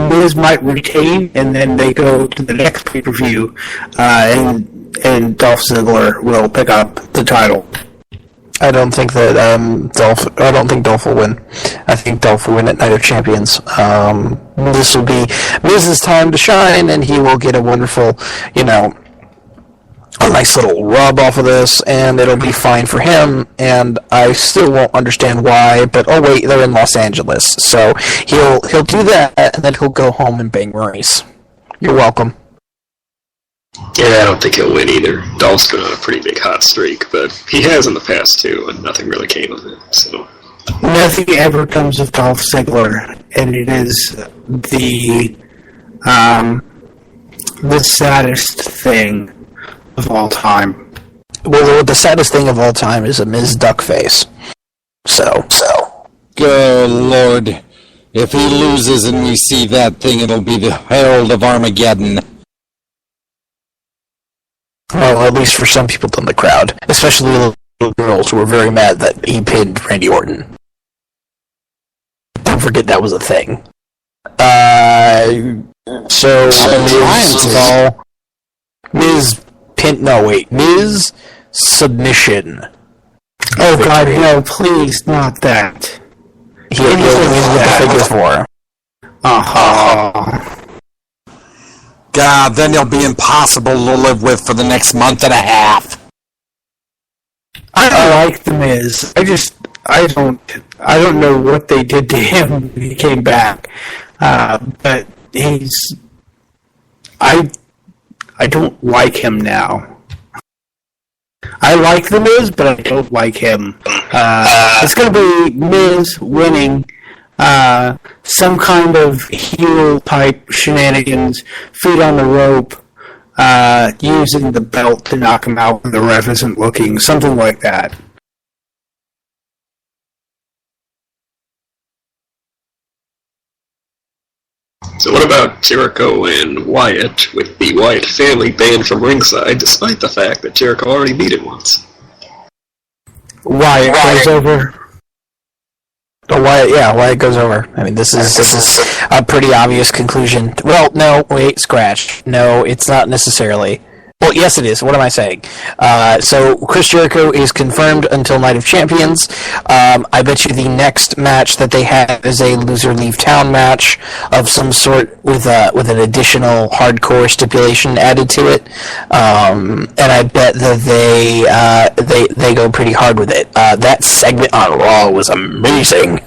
Miz might retain, and then they go to the next pay-per-view, and Dolph Ziggler will pick up the title. I don't think that Dolph will win. I think Dolph will win at Night of Champions. This will be Miz's time to shine, and he will get a wonderful, a nice little rub off of this, and it'll be fine for him. And I still won't understand why, but oh wait, they're in Los Angeles, so he'll do that, and then he'll go home and bang Maurice. You're welcome. Yeah, I don't think he'll win either. Dolph's been on a pretty big hot streak, but he has in the past too, and nothing really came of it. So nothing ever comes of Dolph Ziggler, and it is the saddest thing of all time. Well, the saddest thing of all time is a Miz Duckface. So. Good Lord. If he loses and we see that thing, it'll be the Herald of Armageddon. Well, at least for some people in the crowd, especially the little girls who were very mad that he pinned Randy Orton. Don't forget that was a thing. Miz submission. Oh God, no! Please, not that. He'll win with the figure 4. God, then you'll be impossible to live with for the next month and a half. I like The Miz. I don't know what they did to him when he came back. But I don't like him now. I like The Miz, but I don't like him. It's going to be Miz winning some kind of heel-type shenanigans, feet on the rope, using the belt to knock him out when the ref isn't looking, something like that. So what about Jericho and Wyatt, with the Wyatt family banned from ringside, despite the fact that Jericho already beat him once? Wyatt goes over. Wyatt goes over. I mean, this is a pretty obvious conclusion. Well, no, wait, scratch. No, it's not necessarily. Well, yes, it is. What am I saying? So Chris Jericho is confirmed until Night of Champions. I bet you the next match that they have is a loser leave town match of some sort with an additional hardcore stipulation added to it. And I bet that they go pretty hard with it. That segment on Raw was amazing.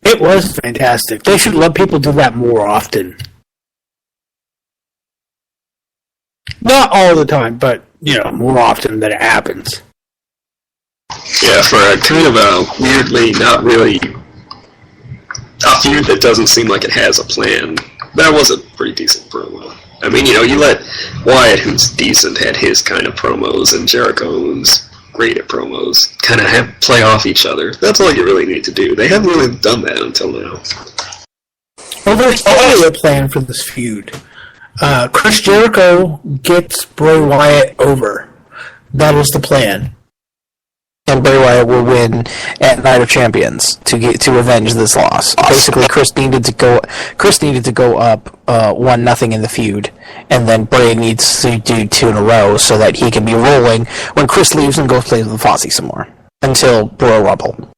It was fantastic. They should let people do that more often. Not all the time, but, more often than it happens. Yeah, for a kind of a weirdly, not really, a feud that doesn't seem like it has a plan, that was a pretty decent promo. I mean, you let Wyatt, who's decent, had his kind of promos, and Jericho, who's great at promos, kind of play off each other. That's all you really need to do. They haven't really done that until now. Well, there's already a plan for this feud. Chris Jericho gets Bray Wyatt over. That is the plan. And Bray Wyatt will win at Night of Champions to avenge this loss. Basically, Chris needed to go up 1-0 in the feud, and then Bray needs to do 2 in a row so that he can be rolling when Chris leaves and goes play with Fozzy some more until Royal Rumble.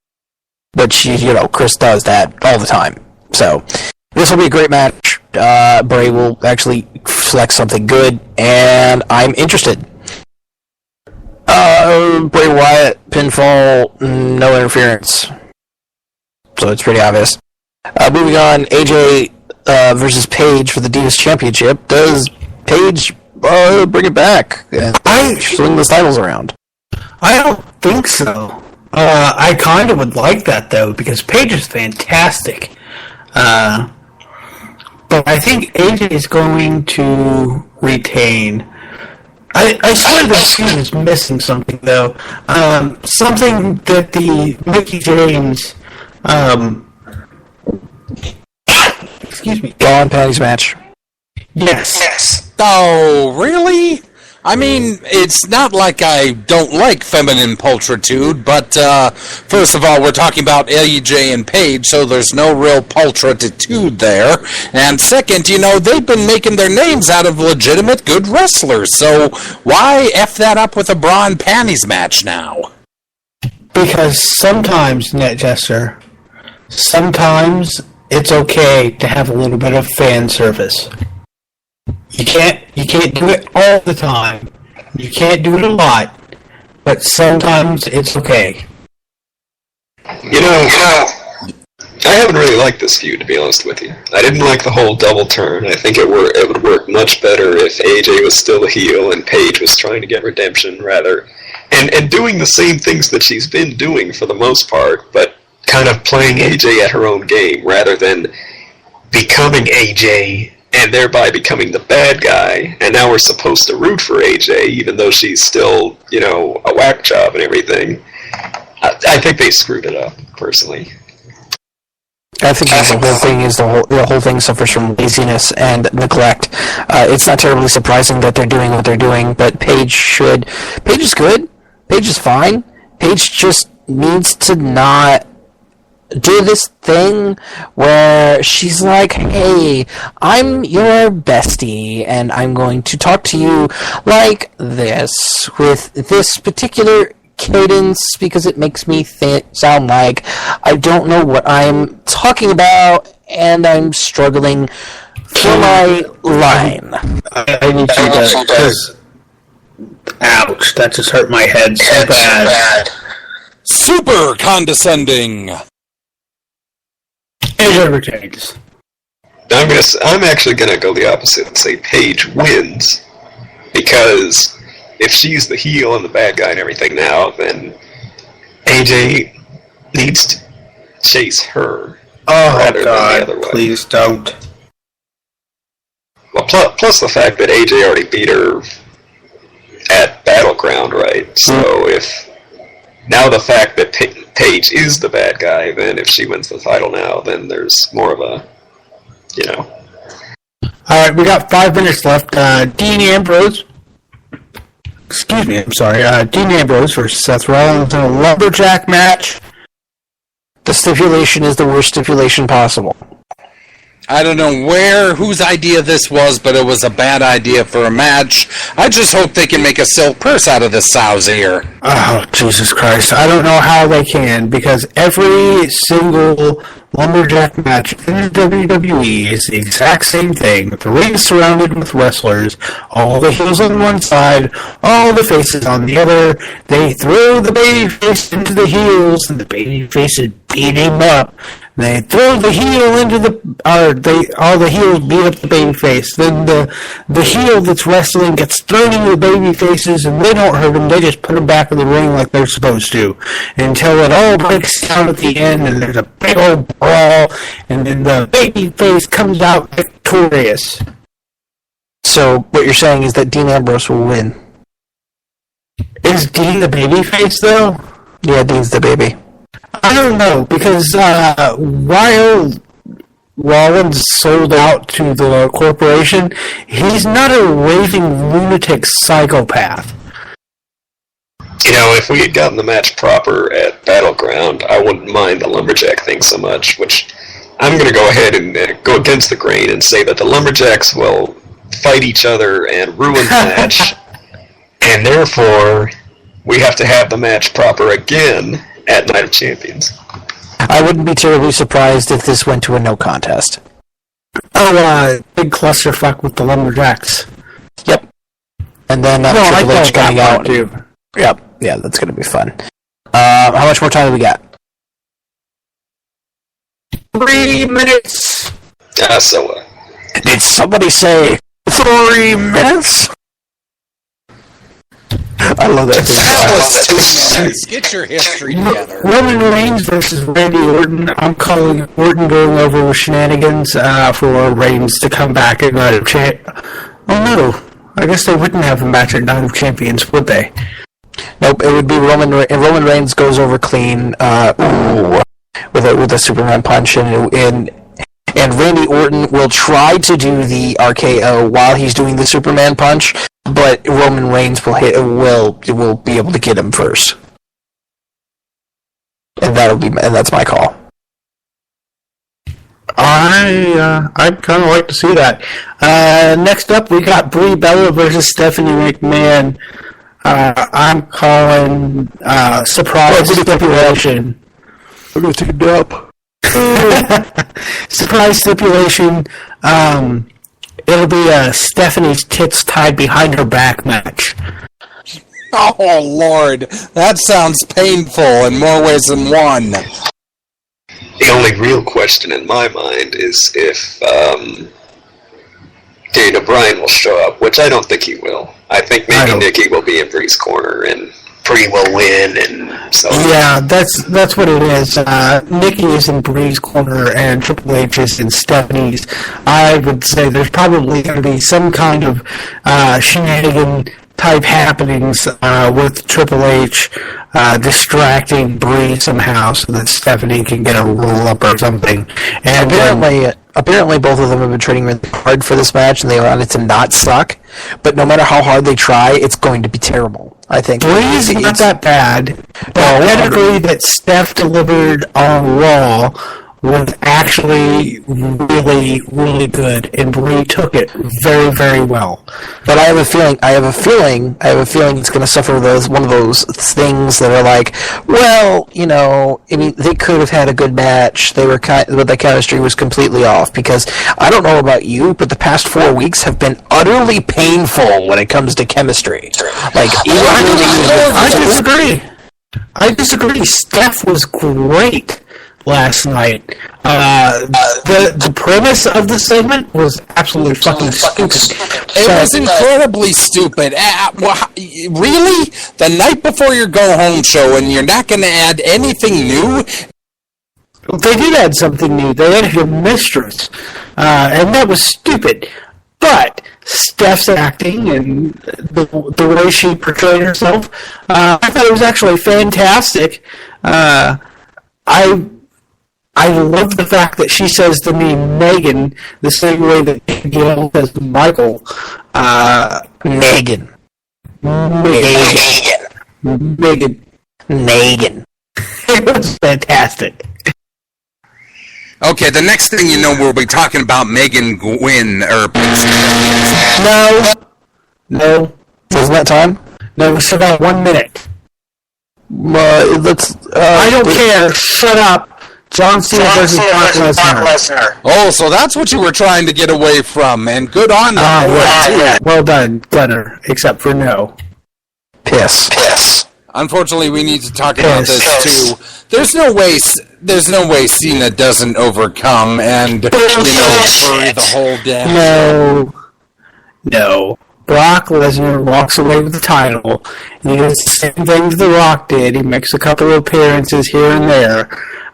Which Chris does that all the time. So this will be a great match. Bray will actually flex something good, and I'm interested. Bray Wyatt, pinfall, no interference. So it's pretty obvious. Moving on, AJ versus Paige for the Divas Championship. Does Paige bring it back and swing the titles around? I don't think so. I kind of would like that, though, because Paige is fantastic. But I think AJ is going to retain. I swear this feud is missing something, though. Something that the Mickey James, excuse me. Ball and panties match. Yes. Oh, really? I mean, it's not like I don't like feminine pulchritude, but first of all, we're talking about AJ and Paige, so there's no real pulchritude there. And second, they've been making their names out of legitimate good wrestlers, so why F that up with a bra and panties match now? Because sometimes, NetJester, sometimes it's okay to have a little bit of fan service. You can't do it all the time. You can't do it a lot, but sometimes it's okay. I haven't really liked this feud, to be honest with you. I didn't like the whole double turn. I think it would work much better if AJ was still a heel and Paige was trying to get redemption, rather, and doing the same things that she's been doing for the most part, but kind of playing AJ at her own game, rather than becoming AJ and thereby becoming the bad guy, and now we're supposed to root for AJ, even though she's still, a whack job and everything. I think they screwed it up, personally. I think the whole thing suffers from laziness and neglect. It's not terribly surprising that they're doing what they're doing, but Paige is good. Paige is fine. Paige just needs to not do this thing where she's like, hey, I'm your bestie, and I'm going to talk to you like this, with this particular cadence because it makes me sound like I don't know what I'm talking about, and I'm struggling for my line. I need you to, because, ouch, that just hurt my head so bad. Super condescending. It never changes. I'm actually gonna go the opposite and say Paige wins, because if she's the heel and the bad guy and everything now, then AJ needs to chase her. Oh God! Please don't. Well, plus the fact that AJ already beat her at Battleground, right? So if now the fact that Paige is the bad guy, then if she wins the title now, then there's more of a, All right, we got 5 minutes left. Dean Ambrose. Excuse me, I'm sorry. Dean Ambrose versus Seth Rollins in a lumberjack match. The stipulation is the worst stipulation possible. I don't know whose idea this was, but it was a bad idea for a match. I just hope they can make a silk purse out of this sow's ear. Oh, Jesus Christ. I don't know how they can, because every single lumberjack match in the WWE is the exact same thing. The ring is surrounded with wrestlers, all the heels on one side, all the faces on the other. They throw the baby face into the heels, and the baby faces beat him up. They throw the heel into all the heels beat up the baby face. Then the heel that's wrestling gets thrown into the baby faces, and they don't hurt him. They just put him back in the ring like they're supposed to, until it all breaks down at the end, and there's a big old brawl, and then the baby face comes out victorious. So what you're saying is that Dean Ambrose will win. Is Dean the baby face though? Yeah, Dean's the baby. I don't know, because while Rollins sold out to the corporation, he's not a raving lunatic psychopath. If we had gotten the match proper at Battleground, I wouldn't mind the lumberjack thing so much, which I'm going to go ahead and go against the grain and say that the lumberjacks will fight each other and ruin the match, and therefore we have to have the match proper again at Night of Champions. I wouldn't be terribly surprised if this went to a no contest. Oh, big clusterfuck with the lumberjacks. Yep. And then Triple H coming out too. Yep. Yeah, that's going to be fun. How much more time do we got? 3 minutes. So did somebody say 3 minutes? I love that. That was 2 minutes. Get your history together. Roman Reigns versus Randy Orton. I'm calling Orton going over with shenanigans for Reigns to come back at Night of Champions. Oh no, I guess they wouldn't have a match at Night of Champions, would they? Nope, it would be Roman Reigns goes over clean with a Superman punch, and Randy Orton will try to do the RKO while he's doing the Superman punch, but Roman Reigns will be able to get him first, and that's my call. I'd kind of like to see that. Next up, we got Brie Bella versus Stephanie McMahon. I'm calling surprise stipulation. I'm gonna take a nap. Surprise stipulation. It'll be Stephanie's tits tied behind her back match. Oh, Lord. That sounds painful in more ways than one. the only real question in my mind is if Daniel Bryan will show up, which I don't think he will. I think maybe Nikki will be in Bree's corner and Bree will win, and so yeah, that's what it is. Nikki is in Bree's corner and Triple H is in Stephanie's. I would say there's probably going to be some kind of shenanigan type happenings with Triple H distracting Bree somehow so that Stephanie can get a roll up or something. And apparently both of them have been training really hard for this match, and they want it to not suck. But no matter how hard they try, it's going to be terrible. I think Bree's not that bad. But technically, that Steph delivered on Raw was actually really, really good, and Brie took it very, very well. But I have a feeling it's going to suffer one of those things that are like, well, I mean, they could have had a good match. But the chemistry was completely off, because I don't know about you, but the past 4 weeks have been utterly painful when it comes to chemistry. Like, I disagree. Steph was great last night. The premise of the segment was absolutely fucking stupid. It was incredibly stupid. Really? The night before your go-home show, and you're not going to add anything new? They did add something new. They added a mistress, and that was stupid. But Steph's acting and the way she portrayed herself, I thought it was actually fantastic. I love the fact that she says to me, Megan, the same way that Gail says to Michael. Megan. It was fantastic. Okay, the next thing you know, we'll be talking about Megan Gwynn, No. Isn't that time? No, we still got 1 minute. I don't care. Shut up. John Cena versus Brock Lesnar. Oh, so that's what you were trying to get away from, and good on you. Well done, Gunner, except for no. Piss. Unfortunately, we need to talk about this too. There's no way Cena doesn't overcome and bury the whole damn. No. Brock Lesnar walks away with the title. He does the same thing The Rock did. He makes a couple of appearances here and there,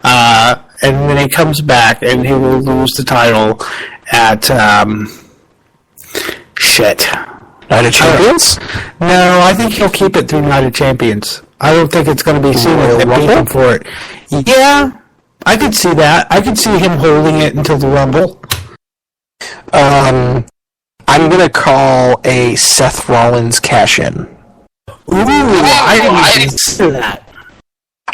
and then he comes back and he will lose the title at Night of Champions? No, I think he'll keep it through Night of Champions. I don't think it's going to be Cena that beat him for it. Yeah, I could see that. I could see him holding it until the Rumble. I'm going to call a Seth Rollins cash-in. Ooh, I didn't consider that.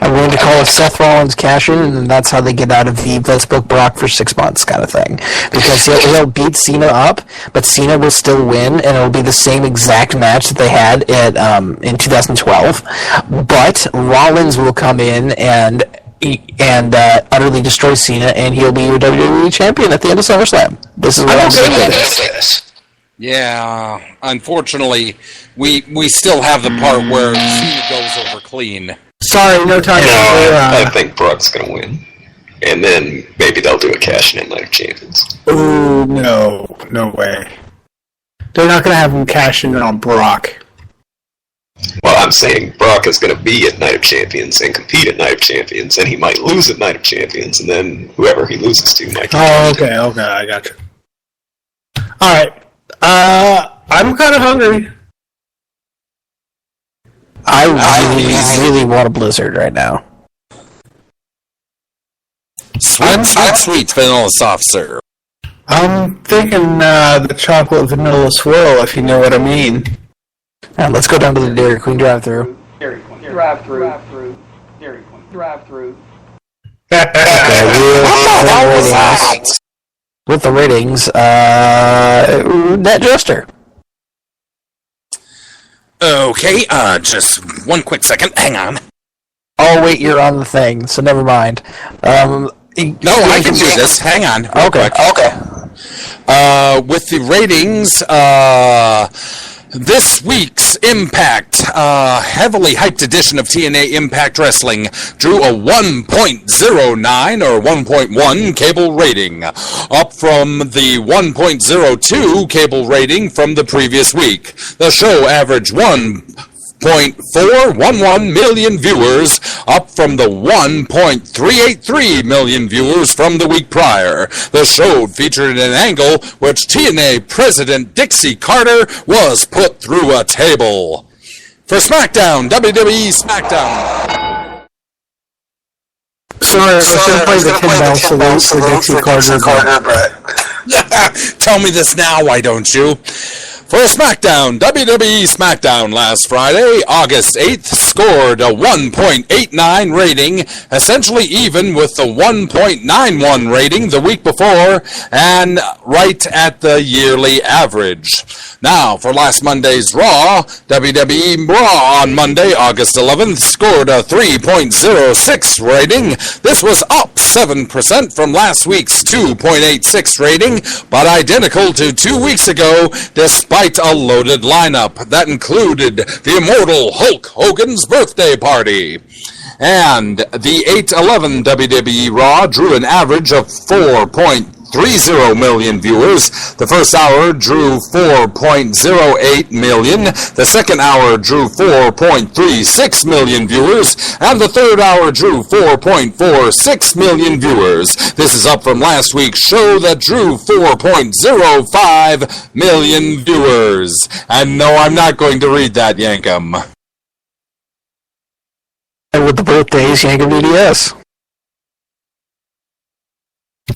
I'm going to call a Seth Rollins cash-in, and then that's how they get out of the let's book Brock for 6 months kind of thing. Because he'll beat Cena up, but Cena will still win, and it'll be the same exact match that they had in 2012. But Rollins will come in and utterly destroy Cena, and he'll be your WWE champion at the end of SummerSlam. This is what I'm saying. Yeah, unfortunately, we still have the part where Cena goes over clean. Sorry, no time. I think Brock's going to win. And then maybe they'll do a cash-in Night of Champions. Ooh, no way. They're not going to have him cash in on Brock. Well, I'm saying Brock is going to be at Night of Champions and compete at Night of Champions, and he might lose at Night of Champions, and then whoever he loses to might. Okay, I got you. All right, I'm kind of hungry. I really want a Blizzard right now. Sweet vanilla soft serve. I'm thinking the chocolate vanilla swirl, if you know what I mean. And let's go down to the Dairy Queen drive-thru. Dairy Queen drive-thru. Dairy Queen drive-thru. With the ratings, Net Jester. Okay, just 1 quick second. Hang on. Oh, wait, you're on the thing, so never mind. No, I can do this. Hang on. Okay. With the ratings, this week's Impact, heavily hyped edition of TNA Impact Wrestling, drew a 1.09 or 1.1 cable rating, up from the 1.02 cable rating from the previous week. The show averaged 1.411 million viewers, up from the 1.383 million viewers from the week prior. The show featured an angle which TNA President Dixie Carter was put through a table. For SmackDown, WWE SmackDown. Sorry, I was going to play the 10 bell salute for Dixie Carter, but... Tell me this now, why don't you? For SmackDown, WWE SmackDown last Friday, August 8th, scored a 1.89 rating, essentially even with the 1.91 rating the week before, and right at the yearly average. Now, for last Monday's Raw, WWE Raw on Monday, August 11th, scored a 3.06 rating. This was up 7% from last week's 2.86 rating, but identical to 2 weeks ago, despite a loaded lineup that included the immortal Hulk Hogan's birthday party. And the 8/11 WWE Raw drew an average of 4.30 million viewers. The first hour drew 4.08 million. The second hour drew 4.36 million viewers. And the third hour drew 4.46 million viewers. This is up from last week's show that drew 4.05 million viewers. And no, I'm not going to read that, Yankum. And with the birthdays, Yankum DDS.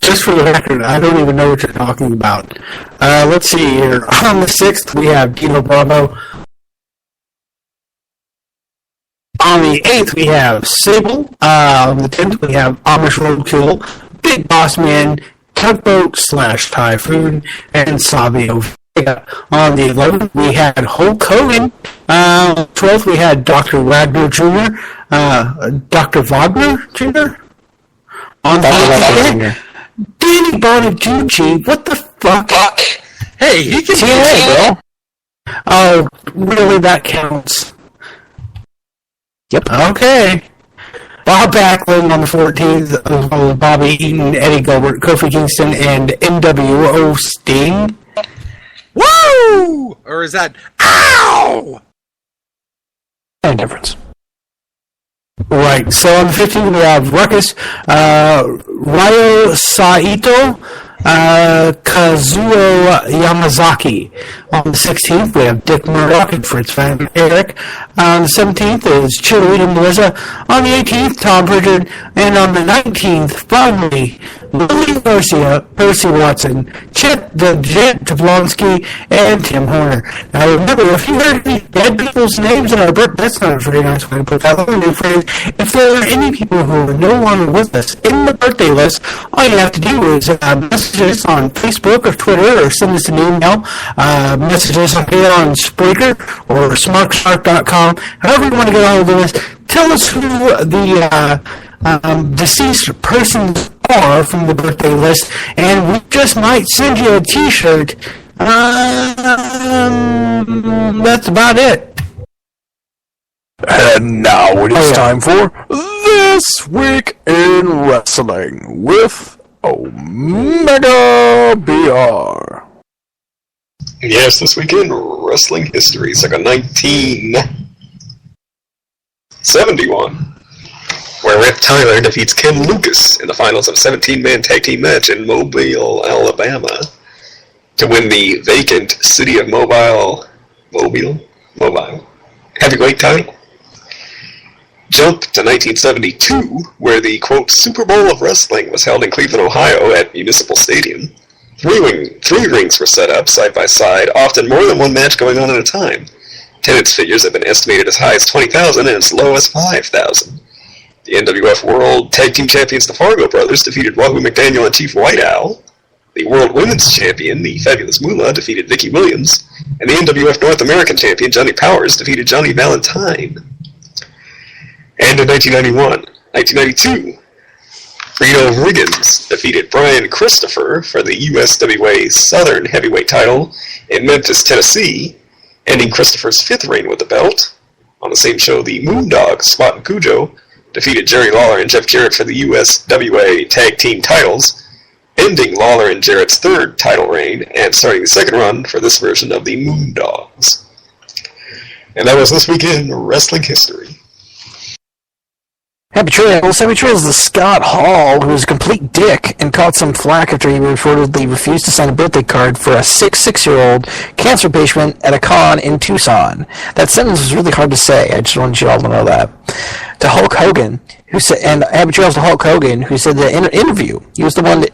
Just for the record, I don't even know what you're talking about. Let's see here. On the 6th, we have Dino Bravo. On the 8th, we have Sable. On the 10th, we have Amish Roadkill, Big Boss Man, Tugboat / Typhoon, and Savio Vega. On the 11th, we had Hulk Hogan. 12th, we had Dr. Wagner Jr., Dr. Wagner Jr. On the 13th, Danny Bonaducci. What the fuck? Hey, he can TNA, bro. Oh, really? That counts. Yep. Okay. Bob Backlund on the 14th, as well as Bobby Eaton, Eddie Gilbert, Kofi Kingston, and NWO Sting. Woo! Or is that ow? No difference. Right, so on the 15th we have Ruckus, Ryo Saito, Kazuo Yamazaki. On the 16th we have Dick Murdoch and Fritz Van Erich. On the 17th is Cheerleader Melissa. On the 18th, Tom Pritchard. And on the 19th, finally, Lily Garcia, Percy Watson, Chip the Jet Jablonski, and Tim Horner. Now remember, if you heard any dead people's names in our book, that's not a very nice way to put that. Let me rephrase. If there are any people who are no longer with us in the birthday list, all you have to do is message us on Facebook or Twitter, or send us an email. Message us here on Spreaker or smartshark.com. However you want to get a hold of us, tell us who the deceased persons are from the birthday list, and we just might send you a t-shirt. That's about it. And now it is time for This Week in Wrestling with Omega BR. Yes, this week in wrestling history, circa 1971, where Rip Tyler defeats Ken Lucas in the finals of a 17-man tag team match in Mobile, Alabama, to win the vacant City of Mobile heavyweight title. Jump to 1972, where the, quote, Super Bowl of Wrestling was held in Cleveland, Ohio at Municipal Stadium. Three rings were set up, side by side, often more than one match going on at a time. Attendance figures have been estimated as high as 20,000 and as low as 5,000. The NWF World Tag Team Champions, the Fargo Brothers, defeated Wahoo McDaniel and Chief White Owl. The World Women's Champion, the Fabulous Moolah, defeated Vicky Williams. And the NWF North American Champion, Johnny Powers, defeated Johnny Valentine. And in 1992, Reno Riggins defeated Brian Christopher for the USWA Southern Heavyweight title in Memphis, Tennessee, ending Christopher's 5th reign with the belt. On the same show, the Moondogs, Spot and Cujo, defeated Jerry Lawler and Jeff Jarrett for the USWA Tag Team titles, ending Lawler and Jarrett's 3rd title reign and starting the 2nd run for this version of the Moondogs. And that was This Week in Wrestling History. Happy Trails the Scott Hall, who was a complete dick and caught some flack after he reportedly refused to sign a birthday card for a 6'6" cancer patient at a con in Tucson. That sentence was really hard to say. I just wanted you all to know that. To Hulk Hogan, who said, and Happy Trails to Hulk Hogan, who said that in an interview, he was the one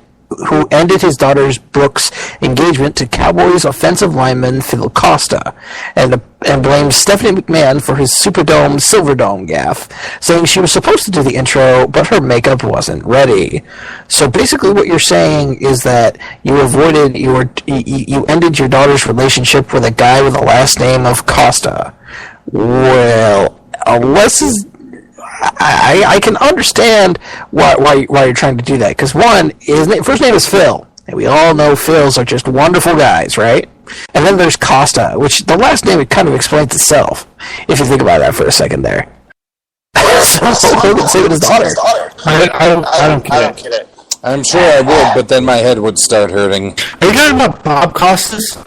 who ended his daughter Brooke's engagement to Cowboys offensive lineman Phil Costa, and blamed Stephanie McMahon for his Superdome Silverdome gaffe, saying she was supposed to do the intro, but her makeup wasn't ready. So basically, what you're saying is that you ended your daughter's relationship with a guy with the last name of Costa. Well, I can understand why you're trying to do that, because one, his first name is Phil, and we all know Phils are just wonderful guys, right? And then there's Costa, which the last name, it kind of explains itself, if you think about that for a second there. So say with his daughter. I don't get it. I'm sure I would, but then my head would start hurting. Are you talking about Bob Costas?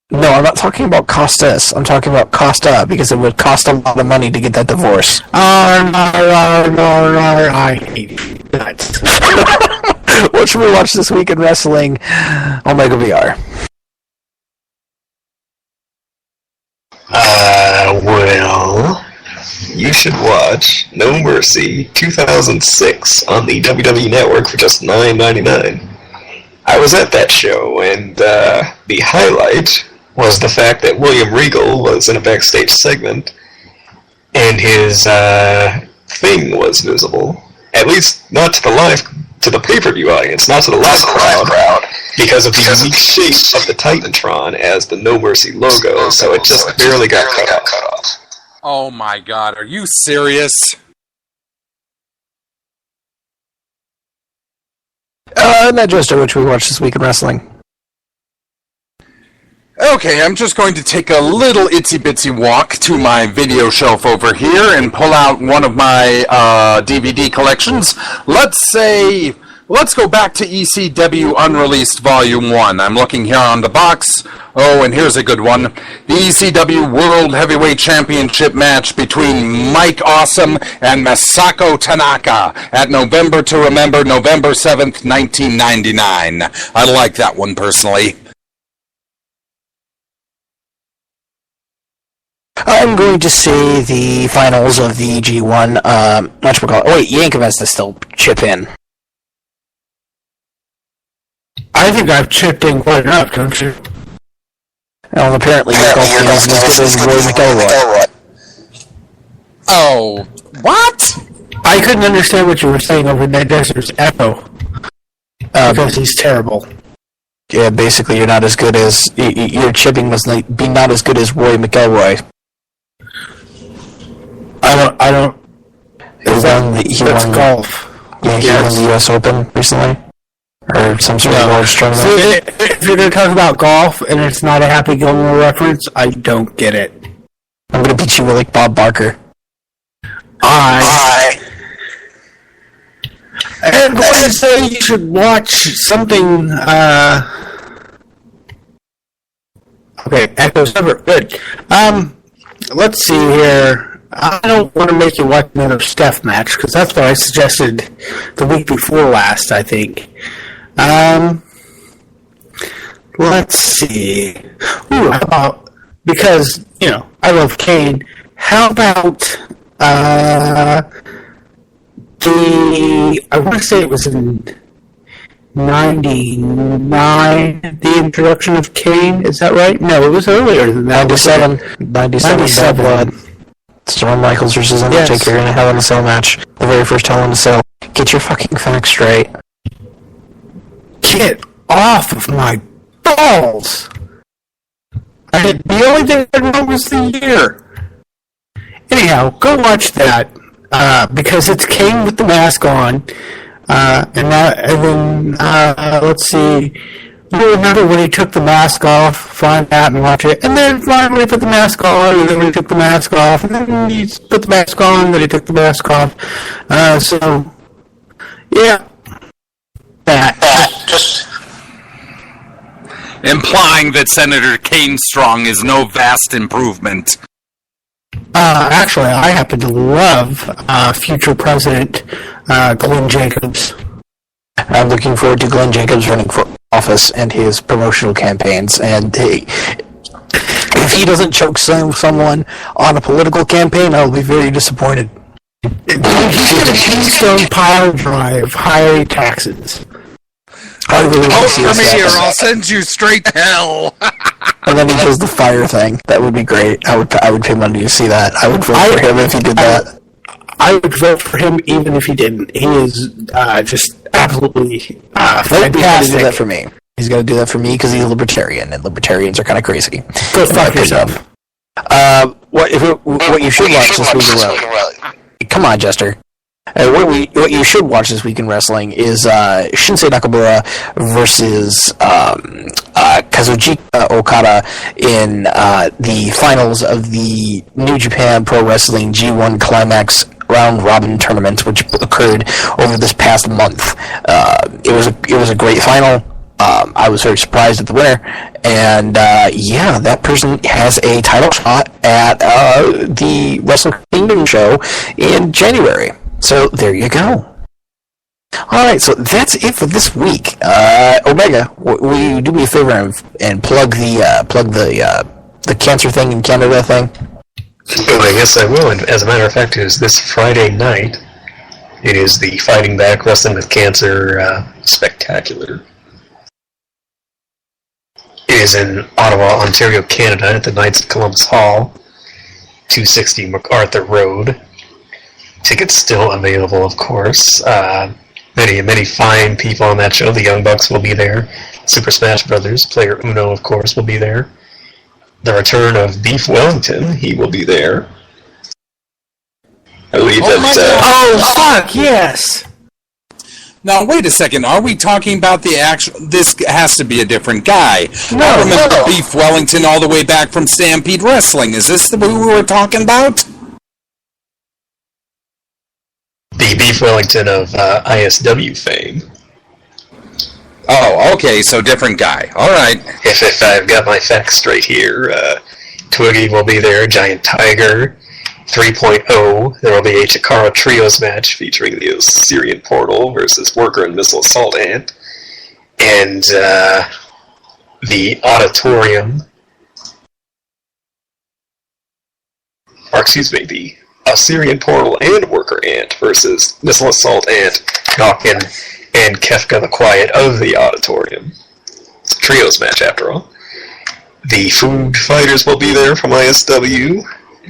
No, I'm not talking about Costas. I'm talking about Costa, because it would cost a lot of money to get that divorce. I hate that. What should we watch this week in wrestling? Omega VR. Well, you should watch No Mercy 2006 on the WWE Network for just $9.99. I was at that show, and the highlight was the fact that William Regal was in a backstage segment, and his thing was visible. At least not to the pay-per-view audience, not to the live crowd, because of the unique shape of the Titantron as the No Mercy logo, so it just barely got cut off. Oh my god, are you serious? Not just which we watched this week in wrestling. Okay, I'm just going to take a little itsy-bitsy walk to my video shelf over here and pull out one of my DVD collections. Let's go back to ECW Unreleased Volume 1. I'm looking here on the box. Oh, and here's a good one. The ECW World Heavyweight Championship match between Mike Awesome and Masako Tanaka at November to Remember, November 7th, 1999. I like that one personally. I'm going to say the finals of the G1. Yankovic has to still chip in. I think I've chipped in quite enough, don't you? Well, apparently you're not as good as Roy McElroy. Oh, what? I couldn't understand what you were saying over that desert's echo. Because he's terrible. Yeah, basically you're not as good as... Your chipping must be not as good as Roy McElroy. I don't... That's golf. Yeah, he won the U.S. Open recently. Or some sort of large tournament. So if you're going to talk about golf and it's not a Happy Gilmore reference, I don't get it. I'm going to beat you with like Bob Barker. I'm going to say you should watch something, Okay, Echo's over. Good. Let's see here. I don't want to make you watch another Steph match, because that's what I suggested the week before last, I think. Let's see. Ooh, how about, because, I love Kane, how about, I want to say it was in 99, the introduction of Kane, is that right? No, it was earlier than that. 97 Blood. Shawn Michaels versus Undertaker in a Hell in a Cell match. The very first Hell in a Cell. Get your fucking facts straight. Get off of my balls! The only thing I wrote was the year. Anyhow, go watch that, because it's Kane with the mask on, and then let's see, you remember when he took the mask off, find that and watch it, and then finally put the mask on, and then when he took the mask off, and then he put the mask on, then he took the mask off, so, yeah. Just implying that Senator Kane Strong is no vast improvement. Actually, I happen to love future President Glenn Jacobs. I'm looking forward to Glenn Jacobs running for office and his promotional campaigns. And if he doesn't choke someone on a political campaign, I'll be very disappointed. He's going to Keystone Pile Drive, higher taxes. I really want to see Vote this for me or happen. I'll send you straight to hell. And then he does the fire thing. That would be great. I would pay money to see that. I would vote for him if he did that. I would vote for him even if he didn't. He is just absolutely Vote Pass to do that fantastic. for me. He's going to do that for me because he's a libertarian, and libertarians are kind of crazy. Go fuck yourself. What you should watch this week in wrestling? Come on, Jester. What you should watch this week in wrestling is Shinsuke Nakamura versus Kazuchika Okada in the finals of the New Japan Pro Wrestling G1 Climax Round Robin tournament, which occurred over this past month. It was a great final. I was very surprised at the winner, and that person has a title shot at the Wrestle Kingdom show in January. So there you go. All right, so that's it for this week. Omega, will you do me a favor and plug the cancer thing in Canada thing? Well, I guess I will. And as a matter of fact, it is this Friday night. It is the Fighting Back Wrestling with Cancer Spectacular. It is in Ottawa, Ontario, Canada, at the Knights of Columbus Hall, 260 MacArthur Road. Tickets still available, of course. Many fine people on that show. The Young Bucks will be there. Super Smash Brothers, player Uno, of course, will be there. The return of Beef Wellington, he will be there. I believe Fuck, yes! Now, wait a second. Are we talking about the actual... This has to be a different guy. I remember Beef Wellington all the way back from Stampede Wrestling. Is this the who we were talking about? the Beef Wellington of ISW fame. Oh, okay, so different guy. All right. If I've got my facts straight here, Twiggy will be there, Giant Tiger, 3.0. There will be a Chikara Trios match featuring the Syrian Portal versus Worker and Missile Assault Ant. And the Auditorium, or excuse me, the Assyrian Portal and Worker Ant versus Missile Assault Ant, Dawkins, and Kefka the Quiet of the Auditorium. It's a trios match, after all. The Food Fighters will be there from ISW.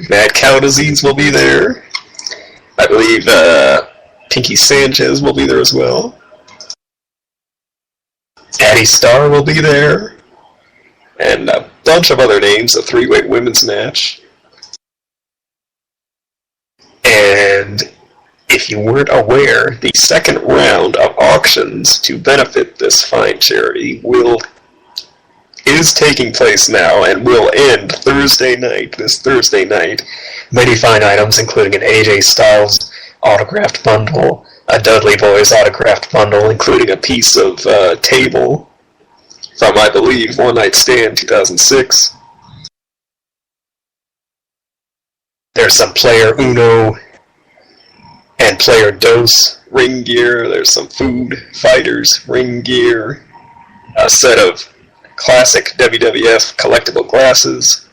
Mad Cow Disease will be there. I believe Pinky Sanchez will be there as well. Addie Starr will be there. And a bunch of other names, a three-way women's match. And if you weren't aware, the second round of auctions to benefit this fine charity is taking place now and will end this Thursday night. Many fine items, including an AJ Styles autographed bundle, a Dudley Boys autographed bundle, including a piece of table from, I believe, One Night Stand 2006. There's some player Uno and player Dos ring gear. There's some Food Fighters ring gear. A set of classic WWF collectible glasses.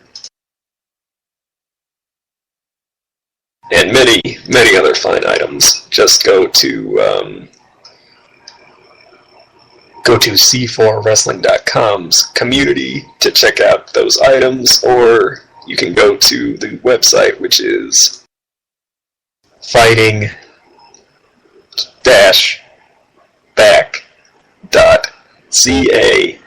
And many, many other fine items. Just go to C4Wrestling.com's community to check out those items, or you can go to the website, which is fighting-back.ca,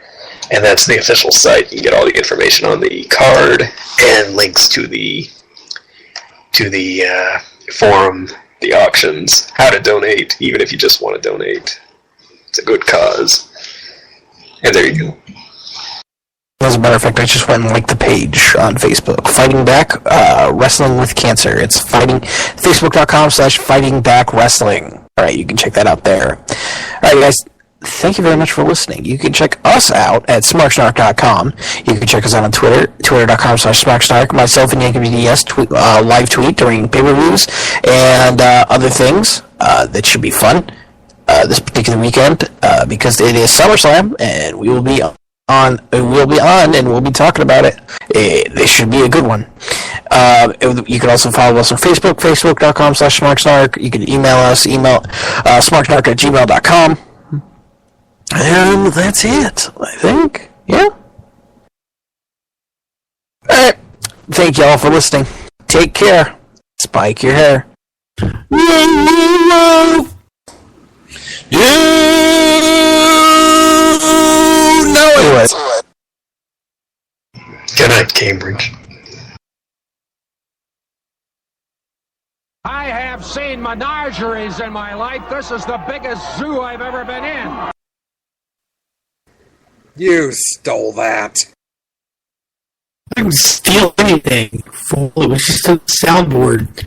and that's the official site. You can get all the information on the card and links to the forum, the auctions, how to donate, even if you just want to donate. It's a good cause. And there you go. As a matter of fact, I just went and liked the page on Facebook. Fighting Back Wrestling with Cancer. It's facebook.com/fightingbackwrestling. All right, you can check that out there. All right, guys, thank you very much for listening. You can check us out at smarksnark.com. You can check us out on Twitter, twitter.com/smarksnark. Myself and Yankee BDS live tweet during pay-per-views and other things that should be fun this particular weekend because it is SummerSlam, and we will be on, and we'll be talking about it. This should be a good one. You can also follow us on Facebook, facebook.com/smarksnark. You can email us, smarksnark@gmail.com. And that's it, I think. Yeah. Alright. Thank you all for listening. Take care. Spike your hair. You know it. Good night, Cambridge. I have seen menageries in my life. This is the biggest zoo I've ever been in. You stole that. I didn't steal anything. Fool. It was just a soundboard.